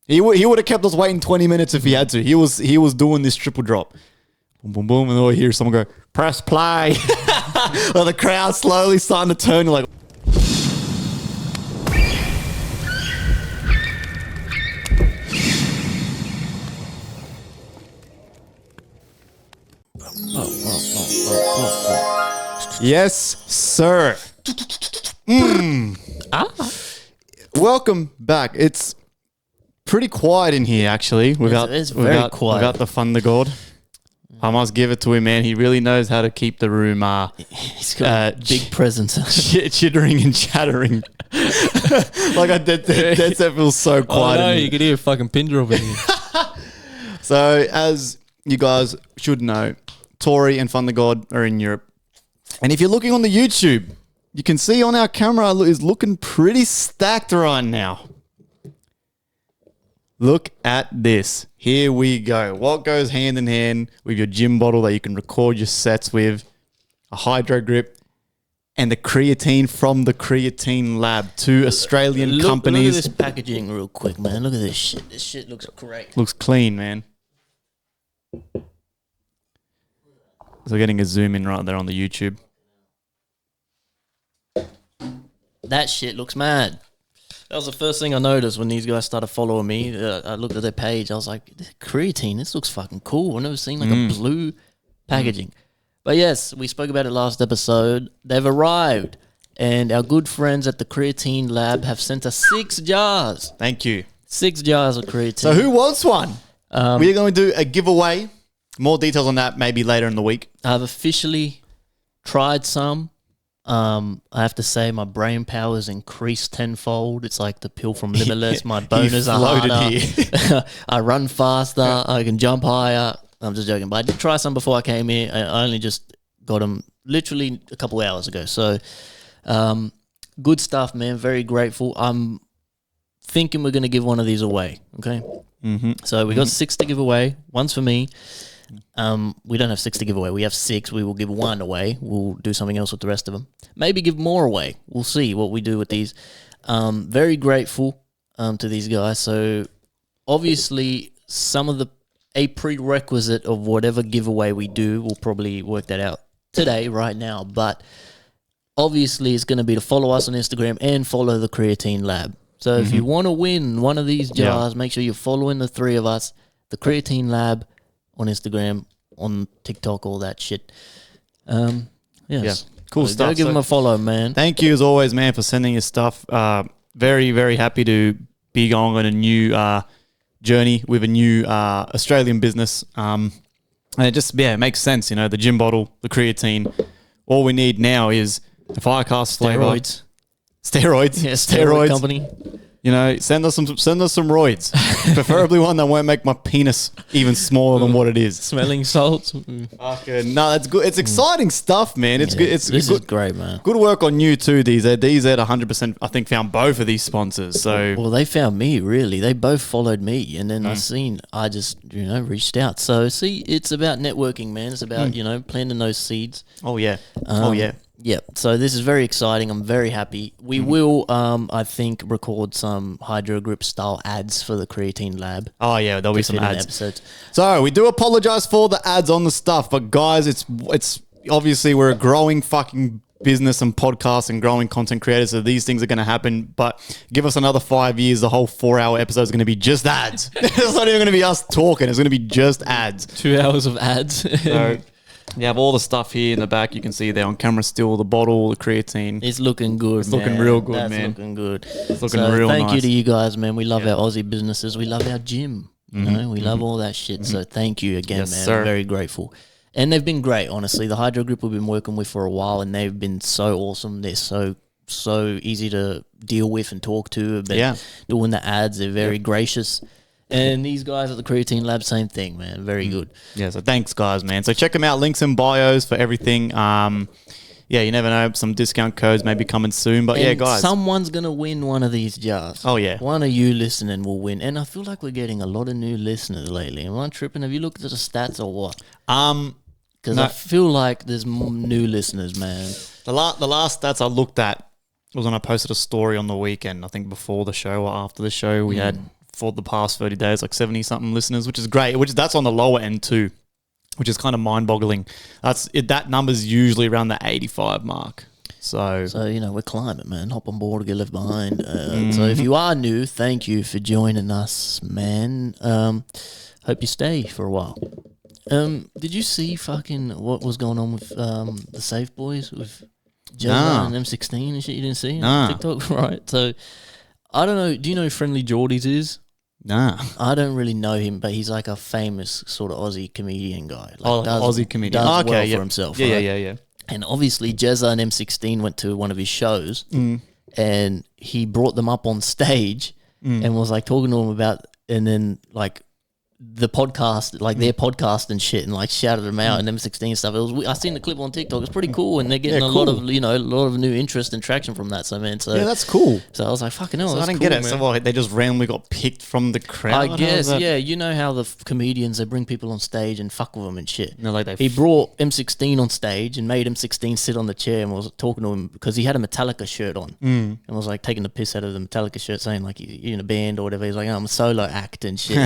He would have kept us waiting 20 minutes if he had to. He was doing this triple drop. Boom, boom, boom. And then I hear someone go, press play. Or the crowd slowly starting to turn. You're like, yes, sir. Welcome back. It's pretty quiet in here, actually. It's very quiet. Without the Thunder God. I must give it to him, man. He really knows how to keep the room he's got a big presence. chittering and chattering. Like I dead set feels so quiet. Oh, no, you could hear a fucking pin drop in here. So, as you guys should know, Tori and Thunder God are in Europe. And if you're looking on the YouTube, you can see on our camera is looking pretty stacked right now. Look at this. Here we go. What goes hand in hand with your gym bottle that you can record your sets with, a hydro grip, and the creatine from the Creatine Lab, two Australian companies. Look at this packaging real quick, man. Look at this shit. This shit looks great. Looks clean, man. So getting a zoom in right there on the YouTube. That shit looks mad. That was the first thing I noticed when these guys started following me. I looked at their page. I was like, creatine, this looks fucking cool. I've never seen like a blue packaging. But yes, we spoke about it last episode. They've arrived. And our good friends at the Creatine Lab have sent us 6 jars. Thank you. 6 jars of creatine. So who wants one? We're going to do a giveaway. More details on that maybe later in the week. I've officially tried some. I have to say my brain power is increased tenfold. It's like the pill from Limitless. My boners are harder. I run faster. I can jump higher. I'm just joking. But I did try some before I came here. I only just got them literally a couple hours ago. So good stuff, man. Very grateful. I'm thinking we're going to give one of these away. Okay. So we got 6 to give away. One's for me. We don't have 6 to give away. We have 6. We will give 1 away. We'll do something else with the rest of them. Maybe give more away. We'll see what we do with these. Very grateful to these guys. So obviously a prerequisite of whatever giveaway we do, we'll probably work that out today, right now. But obviously it's going to be to follow us on Instagram and follow the Creatine Lab. So if you want to win one of these jars, make sure you're following the 3 of us, the Creatine Lab, on Instagram, on TikTok, all that shit. Yes. Yeah, cool stuff. Go give them a follow, man. Thank you as always, man, for sending your stuff. Very, very happy to be going on a new journey with a new Australian business. And it just, it makes sense, you know, the gym bottle, the creatine. All we need now is the FireCast flavor. Steroids. Yeah, steroid company. You know, send us some roids. Preferably one that won't make my penis even smaller than what it is. Smelling salts. Okay, no, that's good. It's exciting stuff, man. It's good. This is great, man. Good work on you too, DZ. DZ 100%, I think, found both of these sponsors. So well, they found me, really. They both followed me, and then I just reached out. So see, it's about networking, man. It's about planting those seeds. Oh yeah. Yeah, so this is very exciting. I'm very happy. We will, I think, record some Hydro Grip style ads for the Creatine Lab. Oh yeah, there'll be some ads. Episodes. So we do apologize for the ads on the stuff, but guys, it's obviously we're a growing fucking business and podcast and growing content creators, so these things are going to happen. But give us another 5 years, the whole 4-hour episode is going to be just ads. It's not even going to be us talking. It's going to be just ads. 2 hours of ads. So you have all the stuff here in the back. You can see there on camera still, the bottle, the creatine. It's looking good, It's looking real good, man. That's looking good. It's looking real nice. Thank you to you guys, man. We love our Aussie businesses. We love our gym. We love all that shit. So thank you again, man. Sir. I'm very grateful. And they've been great, honestly. The Hydro Grip we've been working with for a while, and they've been so awesome. They're so easy to deal with and talk to. But doing the ads, they're very gracious. And these guys at the Creatine Lab, same thing, man. Very good. Yeah, so thanks, guys, man. So check them out. Links in bios for everything. Yeah, you never know. Some discount codes may be coming soon. But and guys. Someone's going to win one of these jars. Oh, yeah. One of you listening will win. And I feel like we're getting a lot of new listeners lately. Am I tripping? Have you looked at the stats or what? Because I feel like there's more new listeners, man. The last stats I looked at was when I posted a story on the weekend. I think before the show or after the show, we had for the past 30 days, like 70 something listeners, which is great. That's on the lower end too, which is kind of mind boggling. That number's usually around the 85 mark. So we're climbing, man. Hop on board or get left behind. So if you are new, thank you for joining us, man. Hope you stay for a while. Did you see fucking what was going on with the Safe Boys with Jezza and M16 and shit? You didn't see on TikTok, right? So I don't know. Do you know who Friendly Jordies is? Nah, I don't really know him, but he's like a famous sort of Aussie comedian guy. Aussie comedian. Does well for himself. Yeah, right? yeah. And obviously, Jezza and M16 went to one of his shows, and he brought them up on stage and was like talking to them about, and then like the podcast, like their podcast and shit, and like shouted them out and M16 stuff. I seen the clip on TikTok. It's pretty cool, and they're getting a lot of a lot of new interest and traction from that. So man, that's cool. So I was like, fucking hell, so that's I didn't cool, get it. man. So what, they just randomly got picked from the crowd. I guess, yeah. You know how the comedians, they bring people on stage and fuck with them and shit. No, like he brought M16 on stage and made M16 sit on the chair and was talking to him because he had a Metallica shirt on and was like taking the piss out of the Metallica shirt, saying like you're in a band or whatever. He's like, I'm a solo act and shit.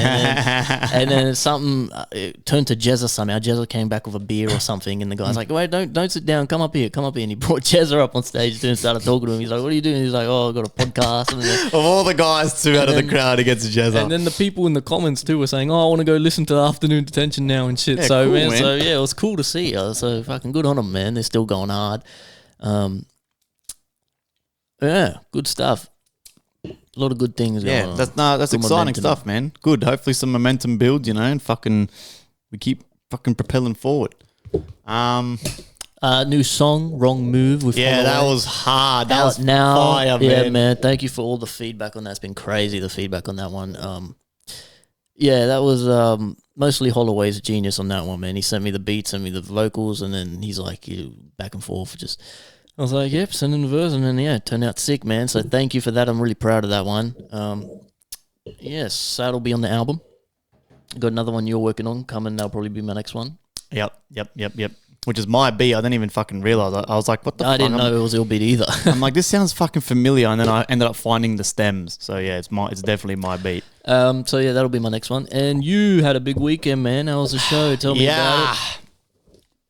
And then something. It turned to Jezza somehow. Jezza came back with a beer or something, and the guy's like, "Wait, don't sit down. Come up here." And he brought Jezza up on stage and started talking to him. He's like, "What are you doing?" He's like, "Oh, I've got a podcast." And then, of all the guys, two out of the crowd against Jezza. And then the people in the comments too were saying, "Oh, I want to go listen to Afternoon Detention now and shit." Yeah, so cool, man, man. so yeah, it was cool to see. So fucking good on them, man. They're still going hard. Yeah, good stuff. A lot of good things going on. That's Good exciting momentum. stuff, man. Good. Hopefully some momentum builds, and we keep fucking propelling forward. New song, Wrong Move with Yeah, that Holloway. was hard. That Out was now. fire, Yeah, man. man. Thank you for all the feedback on that. It's been crazy, the feedback on that one. Yeah, that was mostly Holloway's genius on that one, man. He sent me the beats, sent me the vocals, and then he's like, back and forth. I was like, yep, send in the verse, and then, it turned out sick, man. So thank you for that. I'm really proud of that one. Yes, that'll be on the album. Got another one you're working on coming. That'll probably be my next one. Yep. Which is my beat. I didn't even fucking realize. I was like, what the fuck? I didn't know it was your beat either. I'm like, this sounds fucking familiar. And then I ended up finding the stems. So yeah, it's definitely my beat. So yeah, that'll be my next one. And you had a big weekend, man. How was the show? Tell me about it.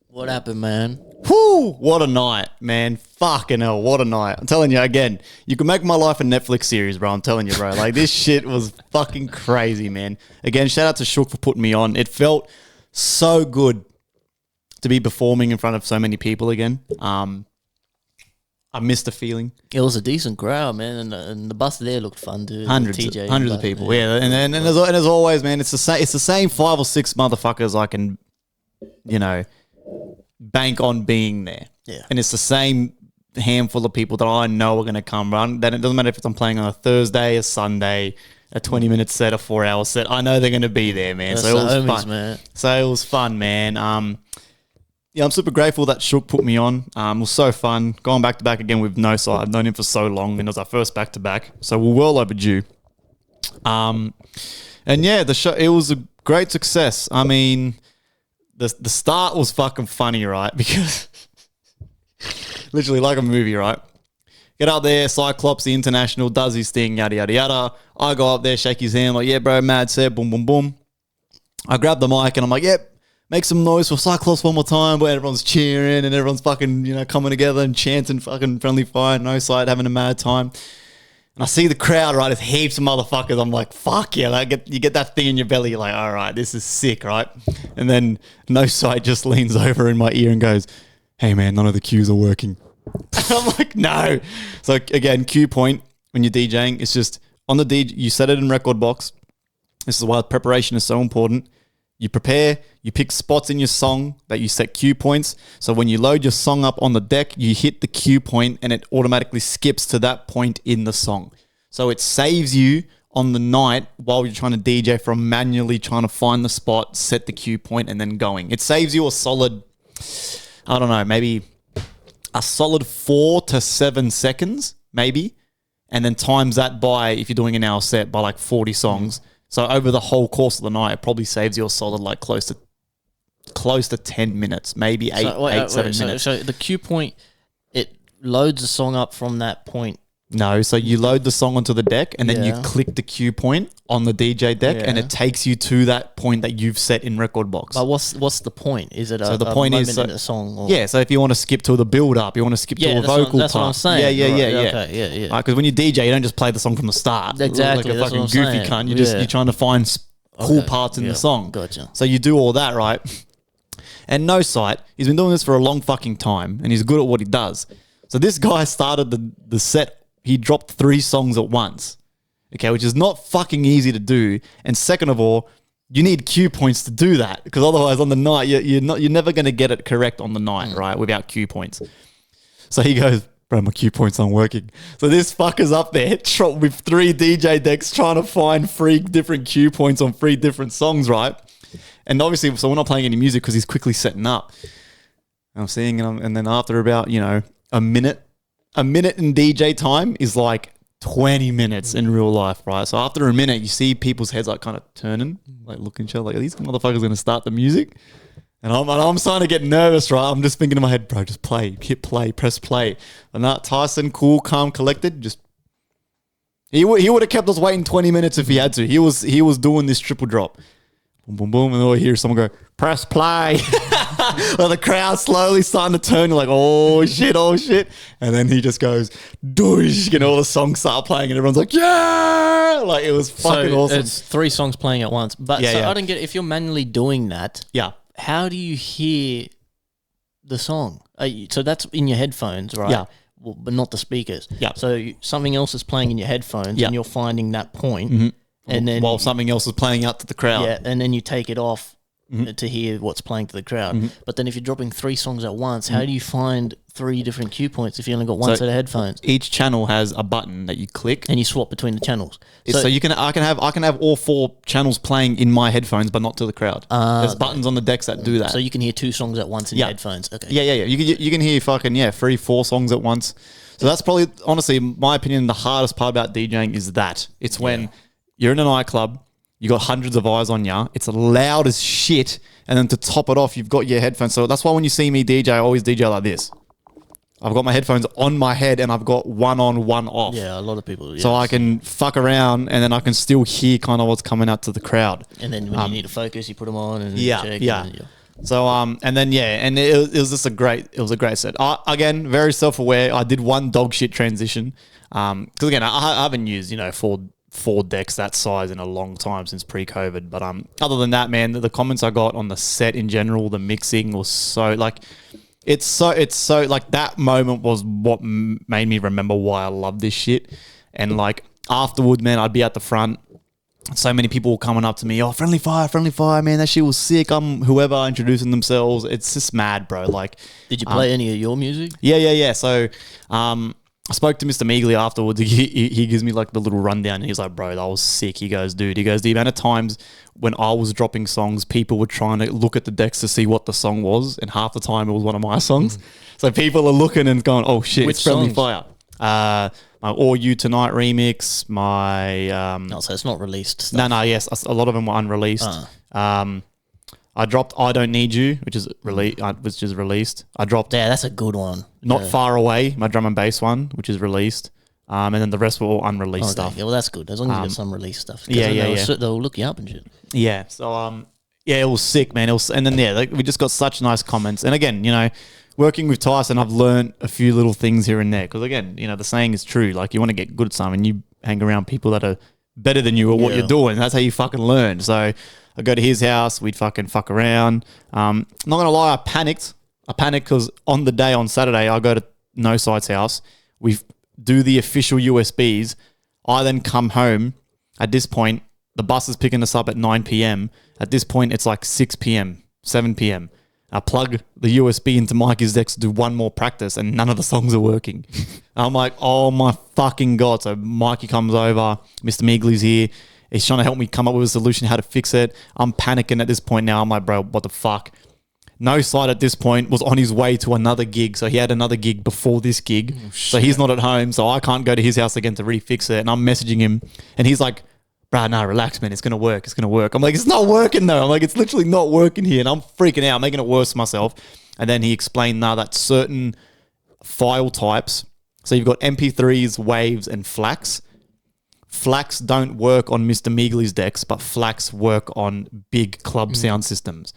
What happened, man? Whoo! What a night, man. Fucking hell, what a night. I'm telling you again, you can make my life a Netflix series, bro. I'm telling you, bro. Like, this shit was fucking crazy, man. Again, shout out to Shook for putting me on. It felt so good to be performing in front of so many people again. I missed the feeling. It was a decent crowd, man, and the bus there looked fun too. Hundreds of people, yeah. And as always, man, it's the same 5 or 6 motherfuckers I can, bank on being there. Yeah. And it's the same handful of people that I know are going to come run. Then it doesn't matter if I'm playing on a Thursday, a Sunday, a 20-minute set, a 4-hour set. I know they're going to be there, man. That's so it was homies, fun. Man. So it was fun, man. Yeah, I'm super grateful that Shook put me on. It was so fun. Going back to back again with No Side. I've known him for so long, and it was our first back to back. So we're well overdue. And yeah, the show, it was a great success. I mean, the start was fucking funny, right? Because literally like a movie, right? Get up there, Cyclops, the International, does his thing, yada, yada, yada. I go up there, shake his hand, like, yeah, bro, mad set, boom, boom, boom. I grab the mic and I'm like, yep, make some noise for Cyclops one more time, where everyone's cheering and everyone's fucking, coming together and chanting fucking Friendly Fire, No Side, having a mad time. And I see the crowd, right? There's heaps of motherfuckers. I'm like, fuck yeah. You get that thing in your belly. You're like, all right, this is sick, right? And then No Side just leans over in my ear and goes, hey, man, none of the cues are working. I'm like, no. So again, cue point when you're DJing, it's just on the DJ, you set it in record box. This is why preparation is so important. You prepare, you pick spots in your song that you set cue points. So when you load your song up on the deck, you hit the cue point and it automatically skips to that point in the song. So it saves you on the night while you're trying to DJ from manually trying to find the spot, set the cue point, and then going. It saves you a solid, I don't know, maybe a solid 4 to 7 seconds, maybe. And then times that by, if you're doing an hour set, by like 40 songs. So over the whole course of the night, it probably saves you a solid like close to 10 minutes, maybe 7 minutes. So the cue point, it loads the song up from that point No, so you load the song onto the deck and then you Yeah. click the cue point on the DJ deck and Yeah. it takes you to that point that you've set in Record Box. But what's the point? Is it So a the point moment is, in a song? Or? Yeah, so if you want to skip to the build up, you want to skip to a vocal that's part. what I'm saying. Yeah. Okay, yeah. Because when you DJ, you don't just play the song from the start. Exactly, Like a that's fucking what I'm goofy saying. cunt. You're trying to find cool parts in the song. Gotcha. So you do all that, right? And No Sight, he's been doing this for a long fucking time and he's good at what he does. So this guy started the set, he dropped 3 songs at once. Okay, which is not fucking easy to do. And second of all, you need cue points to do that because otherwise on the night you're never going to get it correct on the night, right? Without cue points. So he goes, bro, my cue points aren't working. So this fucker's up there with 3 DJ decks trying to find 3 different cue points on 3 different songs, right? And obviously, so we're not playing any music because he's quickly setting up. And I'm seeing, and then after about a minute in DJ time is like 20 minutes in real life, right? So after a minute, you see people's heads like kind of turning, like looking at each other, like, are these motherfuckers going to start the music? And I'm starting to get nervous, right? I'm just thinking in my head, bro, just play, hit play, press play. And that Tyson, cool, calm, collected, just he would have kept us waiting 20 minutes if he had to. He was doing this triple drop. Boom, boom, boom, and then I hear someone go, press play. Well, the crowd slowly starting to turn, like, oh shit. And then he just goes, doosh, and all the songs start playing and everyone's like, yeah! Like, it was fucking awesome. It's 3 songs playing at once. But I don't get it. If you're manually doing that, how do you hear the song? So that's in your headphones, right? Yeah. Well, but not the speakers. Yeah. So something else is playing in your headphones and you're finding that point. And then While something else is playing out to the crowd. Yeah, and then you take it off to hear what's playing to the crowd. But then if you're dropping 3 songs at once, how do you find 3 different cue points if you only got one set of headphones? Each channel has a button that you click. And you swap between the channels. So I can have all 4 channels playing in my headphones, but not to the crowd. There's buttons on the decks that do that. So you can hear 2 songs at once in your headphones. Okay. Yeah. You can hear fucking 3-4 songs at once. So that's probably, honestly, in my opinion, the hardest part about DJing is that. It's when you're in a nightclub, you got hundreds of eyes on you, it's loud as shit, and then to top it off, you've got your headphones. So that's why when you see me DJ, I always DJ like this. I've got my headphones on my head and I've got one on, one off. Yeah, a lot of people. So I can fuck around and then I can still hear kind of what's coming out to the crowd. And then when you need to focus, you put them on and check. So and then and it was just a great set. Again, very self-aware. I did one dog shit transition because again I haven't used four decks that size in a long time since pre-COVID. But other than that, man, the comments I got on the set in general, the mixing was so like. It's so like that moment was what made me remember why I love this shit. And like afterward, man, I'd be at the front. So many people were coming up to me, oh, Friendly Fire, man, that shit was sick. Whoever introducing themselves. It's just mad, bro. Like, did you play any of your music? Yeah. So I spoke to Mr. Meagley afterwards. He gives me like the little rundown and he's like, bro, that was sick. He goes, the amount of times when I was dropping songs, people were trying to look at the decks to see what the song was. And half the time it was one of my songs. So people are looking and going, oh shit, which it's Friendly songs? Fire. My All You Tonight remix, my... no, so it's not released stuff. No, yes. A lot of them were unreleased. I dropped I Don't Need You, which is released. I dropped... Yeah, that's a good one. Not Far Away, my drum and bass one, which is released. And then the rest were all unreleased stuff. Yeah, well, that's good. As long as you got some released stuff. Yeah. They'll look you up and shit. Yeah, so... it was sick, man. And then, we just got such nice comments. And again, working with Tyson, I've learned a few little things here and there. Because again, the saying is true. Like, you want to get good at something, you hang around people that are better than you at what you're doing. That's how you fucking learn. So I go to his house, we'd fucking fuck around. Not going to lie, I panicked. Because on the day, on Saturday, I go to No Sight's house. We do the official USBs. I then come home. At this point, the bus is picking us up at 9 p.m. At this point, it's like 6 p.m., 7 p.m. I plug the USB into Mikey's decks to do one more practice and none of the songs are working. I'm like, oh my fucking God. So Mikey comes over, Mr. Meagley's here. He's trying to help me come up with a solution how to fix it. I'm panicking at this point now. I'm like, bro, what the fuck? No Sight at this point was on his way to another gig. So he had another gig before this gig. Oh, so he's not at home. So I can't go to his house again to refix it. And I'm messaging him and he's like, bro, no, relax, man. It's going to work. I'm like, it's not working though. I'm like, it's literally not working here. And I'm freaking out, making it worse for myself. And then he explained now that certain file types, So you've got MP3s, waves, and FLACs. FLACs don't work on Mr. Meagley's decks, but FLACs work on big club sound systems.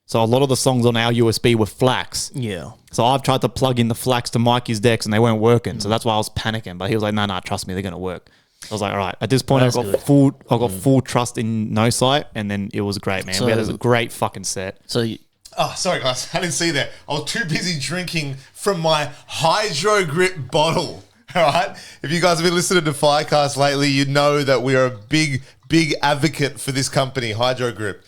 So a lot of the songs on our USB were FLACs. Yeah. So I've tried to plug in the FLACs to Mikey's decks and they weren't working. So that's why I was panicking. But he was like, no, trust me, they're going to work. I was like, all right. At this point, I got full trust in No Sight, and then it was great, man. We had a great fucking set. So Oh, sorry, guys. I didn't see that. I was too busy drinking from my Hydro Grip bottle. All right? If you guys have been listening to FireCast lately, you know that we are a big advocate for this company, Hydro Grip.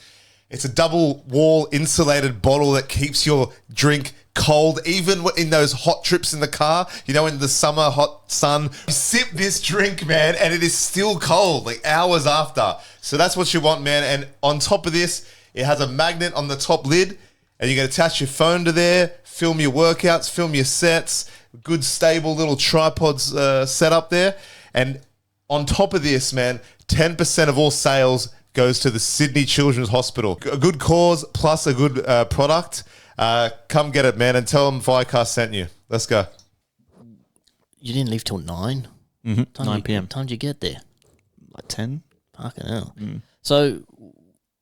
It's a double wall insulated bottle that keeps your drink cold, even in those hot trips in the car. You know, in the summer hot sun, you sip this drink, man, and it is still cold, like hours after. So that's what you want, man. And on top of this, it has a magnet on the top lid, and you can attach your phone to there, film your workouts, film your sets. Good stable little tripods set up there. And on top of this, man, 10% of all sales goes to the Sydney Children's Hospital. A good cause plus a good product. Come get it, man, and tell them FireCast sent you. Let's go. You didn't leave till 9? 9 p.m. What time did you get there? Like 10? Fucking hell. So,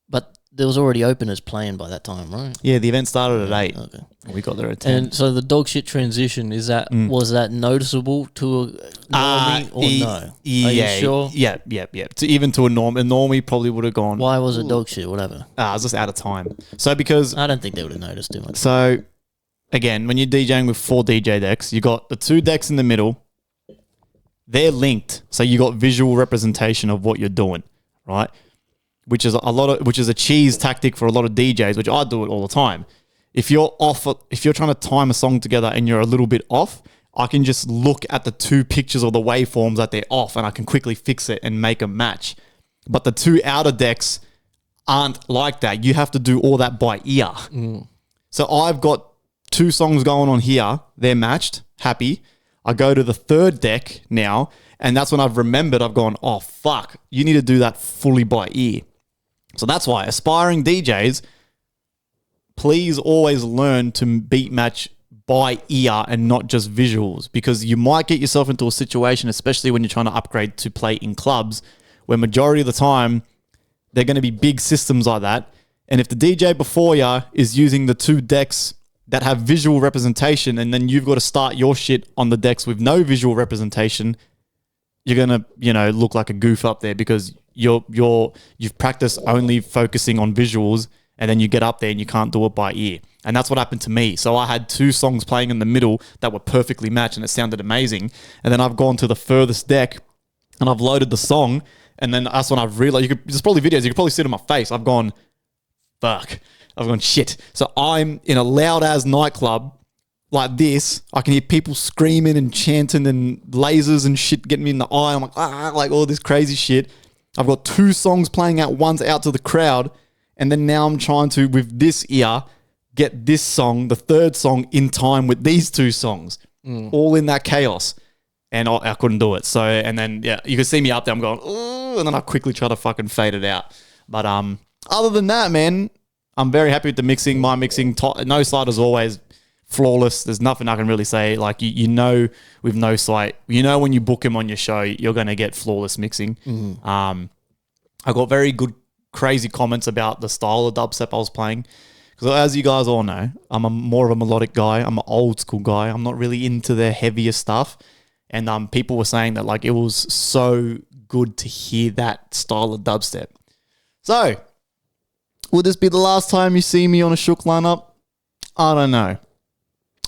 but there was already openers playing by that time, right? Yeah, the event started at 8. Okay. We got there at 10. And so the dog shit transition, was that noticeable to a normie or no? Yeah, Are you sure? Yeah. Even to a normie probably would have gone. Why was it dog shit? Whatever. I was just out of time. So because I don't think they would have noticed too much. So again, when you're DJing with 4 DJ decks, you got the 2 decks in the middle. They're linked, so you got visual representation of what you're doing, right? Which is a cheese tactic for a lot of DJs, which I do it all the time. If you're trying to time a song together and you're a little bit off, I can just look at the 2 pictures of the waveforms that they're off and I can quickly fix it and make a match. But the 2 outer decks aren't like that. You have to do all that by ear. So I've got 2 songs going on here. They're matched. Happy. I go to the 3rd deck now, and that's when I've remembered. I've gone, oh, fuck. You need to do that fully by ear. So that's why aspiring DJs, please always learn to beat match by ear and not just visuals, because you might get yourself into a situation, especially when you're trying to upgrade to play in clubs, where majority of the time they're going to be big systems like that. And if the DJ before you is using the 2 decks that have visual representation, and then you've got to start your shit on the decks with no visual representation, you're going to, look like a goof up there because you've practiced only focusing on visuals, and then you get up there and you can't do it by ear. And that's what happened to me. So I had 2 songs playing in the middle that were perfectly matched and it sounded amazing. And then I've gone to the furthest deck and I've loaded the song, and then that's when I've realized, there's probably videos, you could probably see it on my face. I've gone, fuck. I've gone, shit. So I'm in a loud-ass nightclub like this. I can hear people screaming and chanting and lasers and shit getting me in the eye. I'm like, like all this crazy shit. I've got 2 songs playing at once out to the crowd. And then now I'm trying to, with this ear, get this song, the 3rd song, in time with these 2 songs. All in that chaos. And I couldn't do it. So, and then, yeah, you can see me up there. I'm going, ooh, and then I quickly try to fucking fade it out. But other than that, man, I'm very happy with the mixing. My mixing, No Sight is always flawless. There's nothing I can really say. Like, with No Sight, when you book him on your show, you're going to get flawless mixing. I got very good, crazy comments about the style of dubstep I was playing. Because as you guys all know, I'm more of a melodic guy. I'm an old school guy. I'm not really into the heavier stuff. And people were saying that, like, it was so good to hear that style of dubstep. So, will this be the last time you see me on a Shook lineup? I don't know.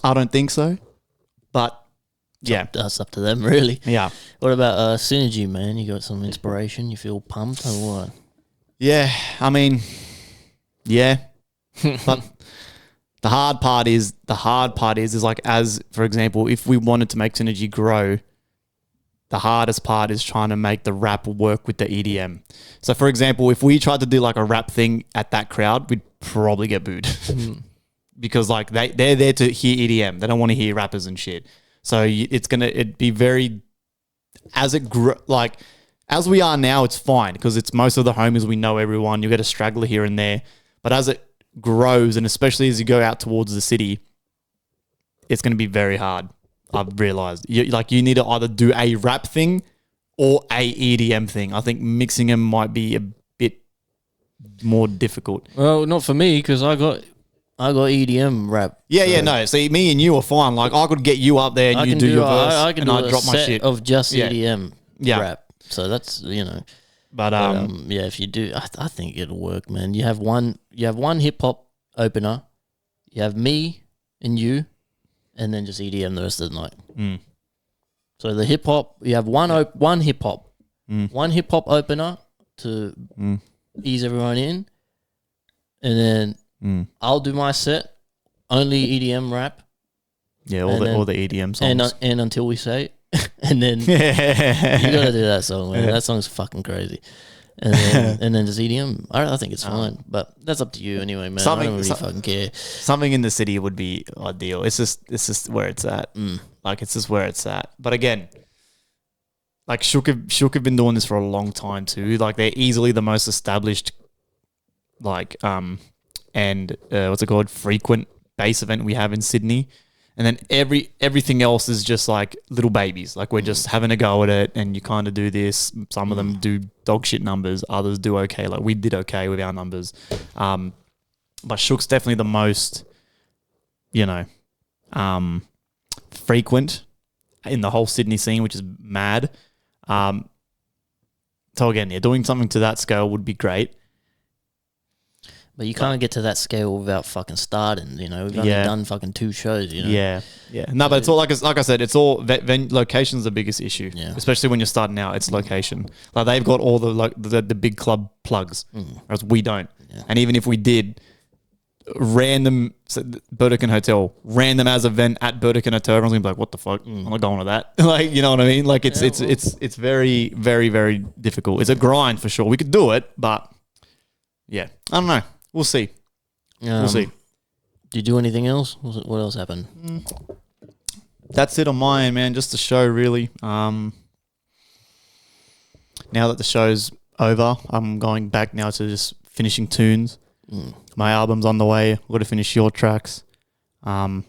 I don't think so. But, yeah. That's up to them, really. Yeah. What about Synergy, man? You got some inspiration? You feel pumped or what? Yeah. I mean, yeah. But the hard part is like, as, for example, if we wanted to make Synergy grow, the hardest part is trying to make the rap work with the EDM. So, for example, if we tried to do like a rap thing at that crowd, we'd probably get booed. Because like they're there to hear EDM. They don't want to hear rappers and shit. So it'd be very, as we are now, it's fine because it's most of the homies, we know everyone. You get a straggler here and there. But as it grows, and especially as you go out towards the city, it's going to be very hard. I've realized you need to either do a rap thing or a EDM thing. I think mixing them might be a bit more difficult. Well, not for me because I got EDM rap. Yeah, no. See, me and you are fine. Like I could get you up there and you do your verse, I can and do I a drop my set shit of just EDM Yeah. rap. So that's But yeah, if you do, I think it'll work, man. You have one hip hop opener, you have me and you, and then just EDM the rest of the night. So the hip hop, you have one hip hop, one hip hop opener to ease everyone in, and then I'll do my set, only EDM rap. Yeah, all the EDM songs. And Until We Say. And then you gotta do that song, man. That song's fucking crazy. And then just EDM. I think it's fine, but that's up to you anyway, man. I don't really fucking care. Something in the city would be ideal. It's just where it's at. Like it's just where it's at. But again, like Shook have been doing this for a long time too. Like they're easily the most established, like and what's it called, frequent bass event we have in Sydney. And then everything else is just like little babies. Like we're just having a go at it, and you kind of do this. Some of them do dog shit numbers. Others do okay. Like we did okay with our numbers. But Shook's definitely the most, frequent in the whole Sydney scene, which is mad. So again, doing something to that scale would be great. But you can't get to that scale without fucking starting, We've only done fucking 2 shows, Yeah. No, but it's all, like I said, it's all, location's the biggest issue. Yeah. Especially when you're starting out, it's location. Like they've got all the big club plugs, whereas we don't. Yeah. And even if we did, random Burdekin Hotel, random as event at Burdekin Hotel, everyone's gonna be like, what the fuck? I'm not going to that. Like, you know what I mean? Like it's very, very, very difficult. It's a grind for sure. We could do it, but yeah, I don't know. We'll see. We'll see. Did you do anything else? What else happened? That's it on my end, man. Just the show, really. Now that the show's over, I'm going back now to just finishing tunes. My album's on the way. I've got to finish your tracks. My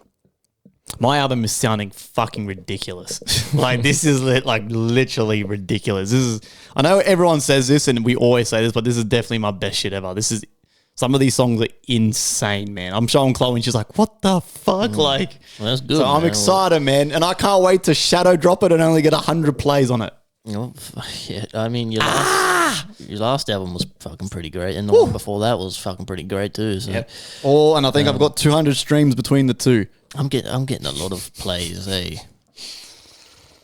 album is sounding fucking ridiculous. Like this is literally ridiculous. I know everyone says this and we always say this, but this is definitely my best shit ever. Some of these songs are insane, man. I'm showing Chloe and she's like, what the fuck? Like, well, that's good. So I'm excited, man. And I can't wait to shadow drop it and only get 100 plays on it. Oh, yeah, I mean, your last album was fucking pretty great. And the one before that was fucking pretty great too. So. Yep. And I think I've got 200 streams between the two. I'm getting a lot of plays, hey.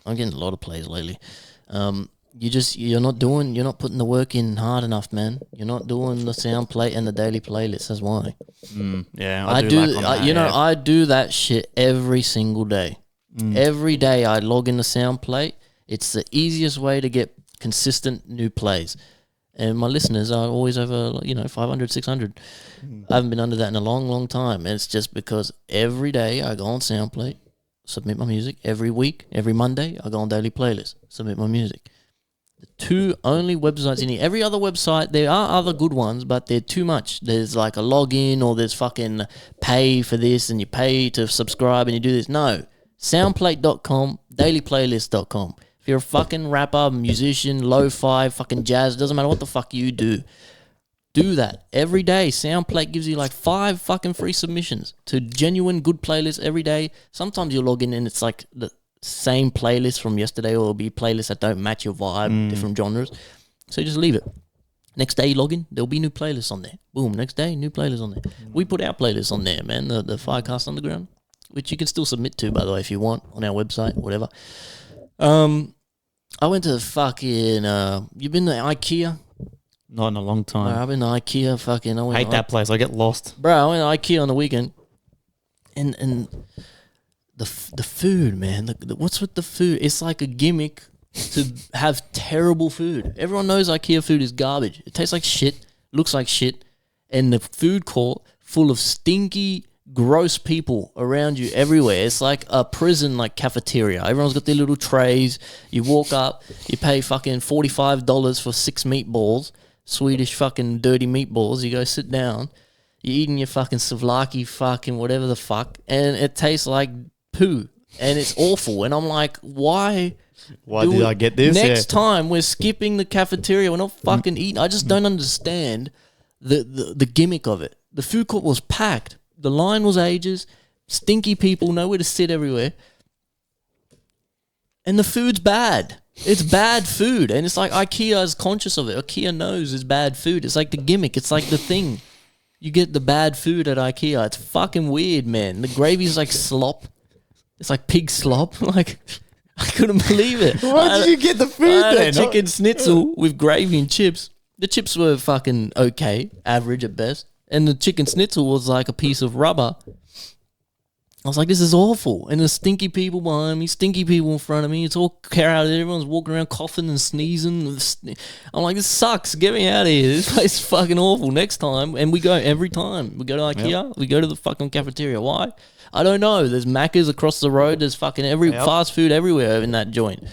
I'm getting a lot of plays lately. You're not putting the work in hard enough, man. You're not doing the sound plate and the daily playlist. That's why. Yeah, I do that shit every single day. Every day I log in the sound plate. It's the easiest way to get consistent new plays. And my listeners are always over, 500, 600. I haven't been under that in a long, long time. And it's just because every day I go on SoundPlate, submit my music. Every week, every Monday, I go on Daily Playlist, submit my music. The 2 only websites in here. Every other website, there are other good ones, but they're too much. There's like a login or there's fucking pay for this and you pay to subscribe and you do this. No. Soundplate.com, dailyplaylist.com. If you're a fucking rapper, musician, lo-fi, fucking jazz, doesn't matter what the fuck you do that. Every day, Soundplate gives you like 5 fucking free submissions to genuine good playlists every day. Sometimes you'll log in and it's like the same playlist from yesterday, or it'll be playlists that don't match your vibe, different genres. So you just leave it. Next day you log in, there'll be new playlists on there. Boom, next day, new playlists on there. We put our playlists on there, man, the FireCast Underground, which you can still submit to, by the way, if you want, on our website, whatever. I went to fucking, you been to IKEA? Not in a long time. I've been to IKEA, fucking. I hate that place. I get lost. Bro, I went to IKEA on the weekend, and the food, man. What's with the food? It's like a gimmick to have terrible food. Everyone knows IKEA food is garbage. It tastes like shit, looks like shit, and the food court full of stinky, gross people around you everywhere. It's like a prison, like cafeteria. Everyone's got their little trays. You walk up, you pay fucking $45 for 6 meatballs, Swedish fucking dirty meatballs. You go sit down, you're eating your fucking souvlaki fucking whatever the fuck, and it tastes like poo. and it's awful. And I'm like, why? Why did I get this? Next time we're skipping the cafeteria. We're not fucking eating. I just don't understand the gimmick of it. The food court was packed. The line was ages. Stinky people, nowhere to sit everywhere. And the food's bad. It's bad food. And it's like IKEA is conscious of it. IKEA knows it's bad food. It's like the gimmick. It's like the thing. You get the bad food at IKEA. It's fucking weird, man. The gravy's like slop. It's like pig slop. Like, I couldn't believe it. Why did you get the food I had then? a chicken schnitzel with gravy and chips. The chips were fucking okay, average at best. And the chicken schnitzel was like a piece of rubber. I was like, this is awful. And there's stinky people behind me, stinky people in front of me. It's all crowded. Everyone's walking around coughing and sneezing. I'm like, this sucks. Get me out of here. This place is fucking awful. Next time, and we go every time. We go to IKEA. We go to the fucking cafeteria. Why? I don't know. There's Macca's across the road. There's fucking fast food everywhere in that joint.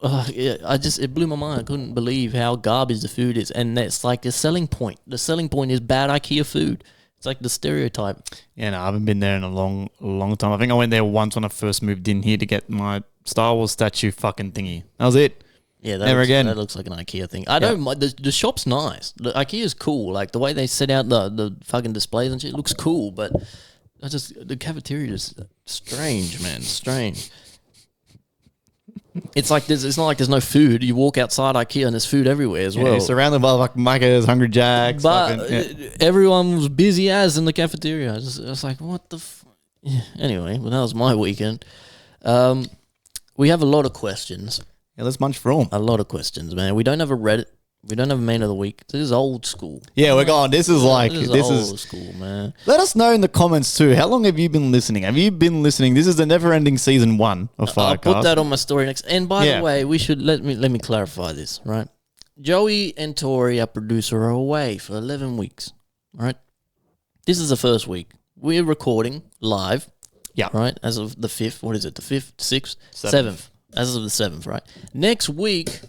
It blew my mind. I couldn't believe how garbage the food is. And that's like the selling point. The selling point is bad IKEA food. It's like the stereotype. Yeah, no, I haven't been there in a long time. I think I went there once when I first moved in here to get my Star Wars statue fucking thingy. That was it. Yeah, Never again. That looks like an IKEA thing. I don't mind. The shop's nice. The IKEA's cool. Like the way they set out the fucking displays and shit looks cool. But the cafeteria is strange, man. Strange. It's like it's not like there's no food. You walk outside IKEA and there's food everywhere as well. You're surrounded by like Macca's, Hungry Jacks. But everyone was busy as in the cafeteria. I was like, what the Anyway, well, that was my weekend. We have a lot of questions. Yeah, let's munch for all. A lot of questions, man. We don't have a Reddit. We don't have a main of the week. This is old school. Yeah, we're going. This is old school, man. Let us know in the comments too. How long have you been listening? Have you been listening? This is the never-ending season 1 of FireCast. I'll put that on my story next. And by the way, we should let me clarify this, right? Joey and Tori, our producer, are away for 11 weeks. Right? This is the first week. We're recording live. Yeah. Right? As of the 5th. What is it? The 5th, 6th, 7th. As of the 7th, right? Next week,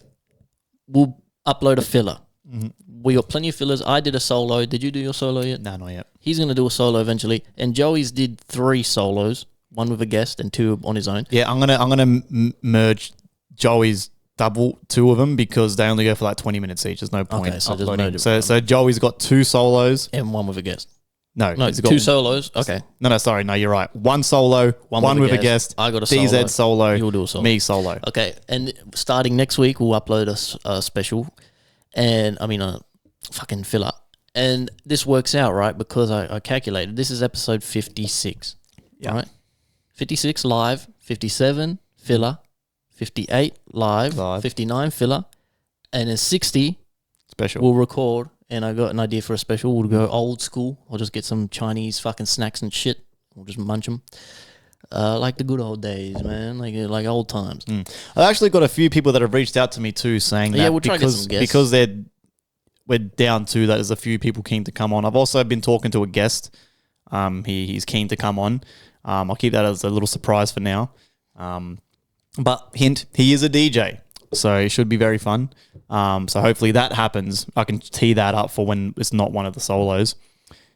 we'll upload a filler. Mm-hmm. We got plenty of fillers. I did a solo. Did you do your solo yet? No, not yet. He's going to do a solo eventually. And Joey's did 3 solos, 1 with a guest and 2 on his own. Yeah, I'm gonna merge Joey's double 2 of them because they only go for like 20 minutes each. There's no point. Okay, so uploading. So Joey's got 2 solos and 1 with a guest. No, he's got 2 solos. Okay. No, sorry. No, you're right. 1 solo, 1 with a guest. I got a DZ solo. solo. You'll do a solo. Me solo. Okay, and starting next week, we'll upload a special. And a fucking filler. And this works out, right? Because I calculated this is episode 56. Yeah. Right? 56 live, 57 filler, 58 live, 59 filler, and then 60 special. We'll record. And I got an idea for a special. We'll go old school. I'll just get some Chinese fucking snacks and shit. We'll just munch them. Like the good old days, man. Like old times. I've actually got a few people that have reached out to me too, saying that we'll try to get some guests. because we're down to that. There's a few people keen to come on. I've also been talking to a guest. He's keen to come on. I'll keep that as a little surprise for now. But hint, he is a DJ, so it should be very fun. So hopefully that happens. I can tee that up for when it's not one of the solos.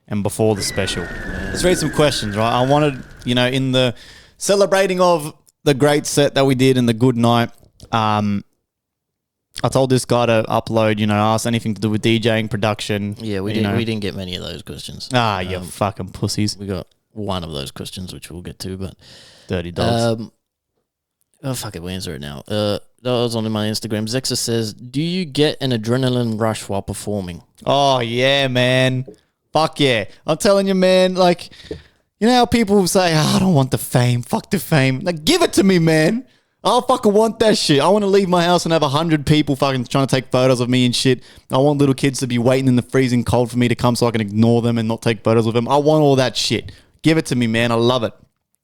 And before the special. Let's read some questions, right? I wanted, in the celebrating of the great set that we did and the good night, I told this guy to upload, ask anything to do with DJing, production. Yeah, we didn't get many of those questions. You fucking pussies. We got 1 of those questions, which we'll get to, but... Dirty dogs. Fuck it, we answer it now. That was on my Instagram. Zexa says, do you get an adrenaline rush while performing? Oh, yeah, man. Fuck yeah. I'm telling you, man, like, you know how people say, I don't want the fame. Fuck the fame. Like, give it to me, man. I fucking want that shit. I want to leave my house and have 100 people fucking trying to take photos of me and shit. I want little kids to be waiting in the freezing cold for me to come so I can ignore them and not take photos with them. I want all that shit. Give it to me, man. I love it.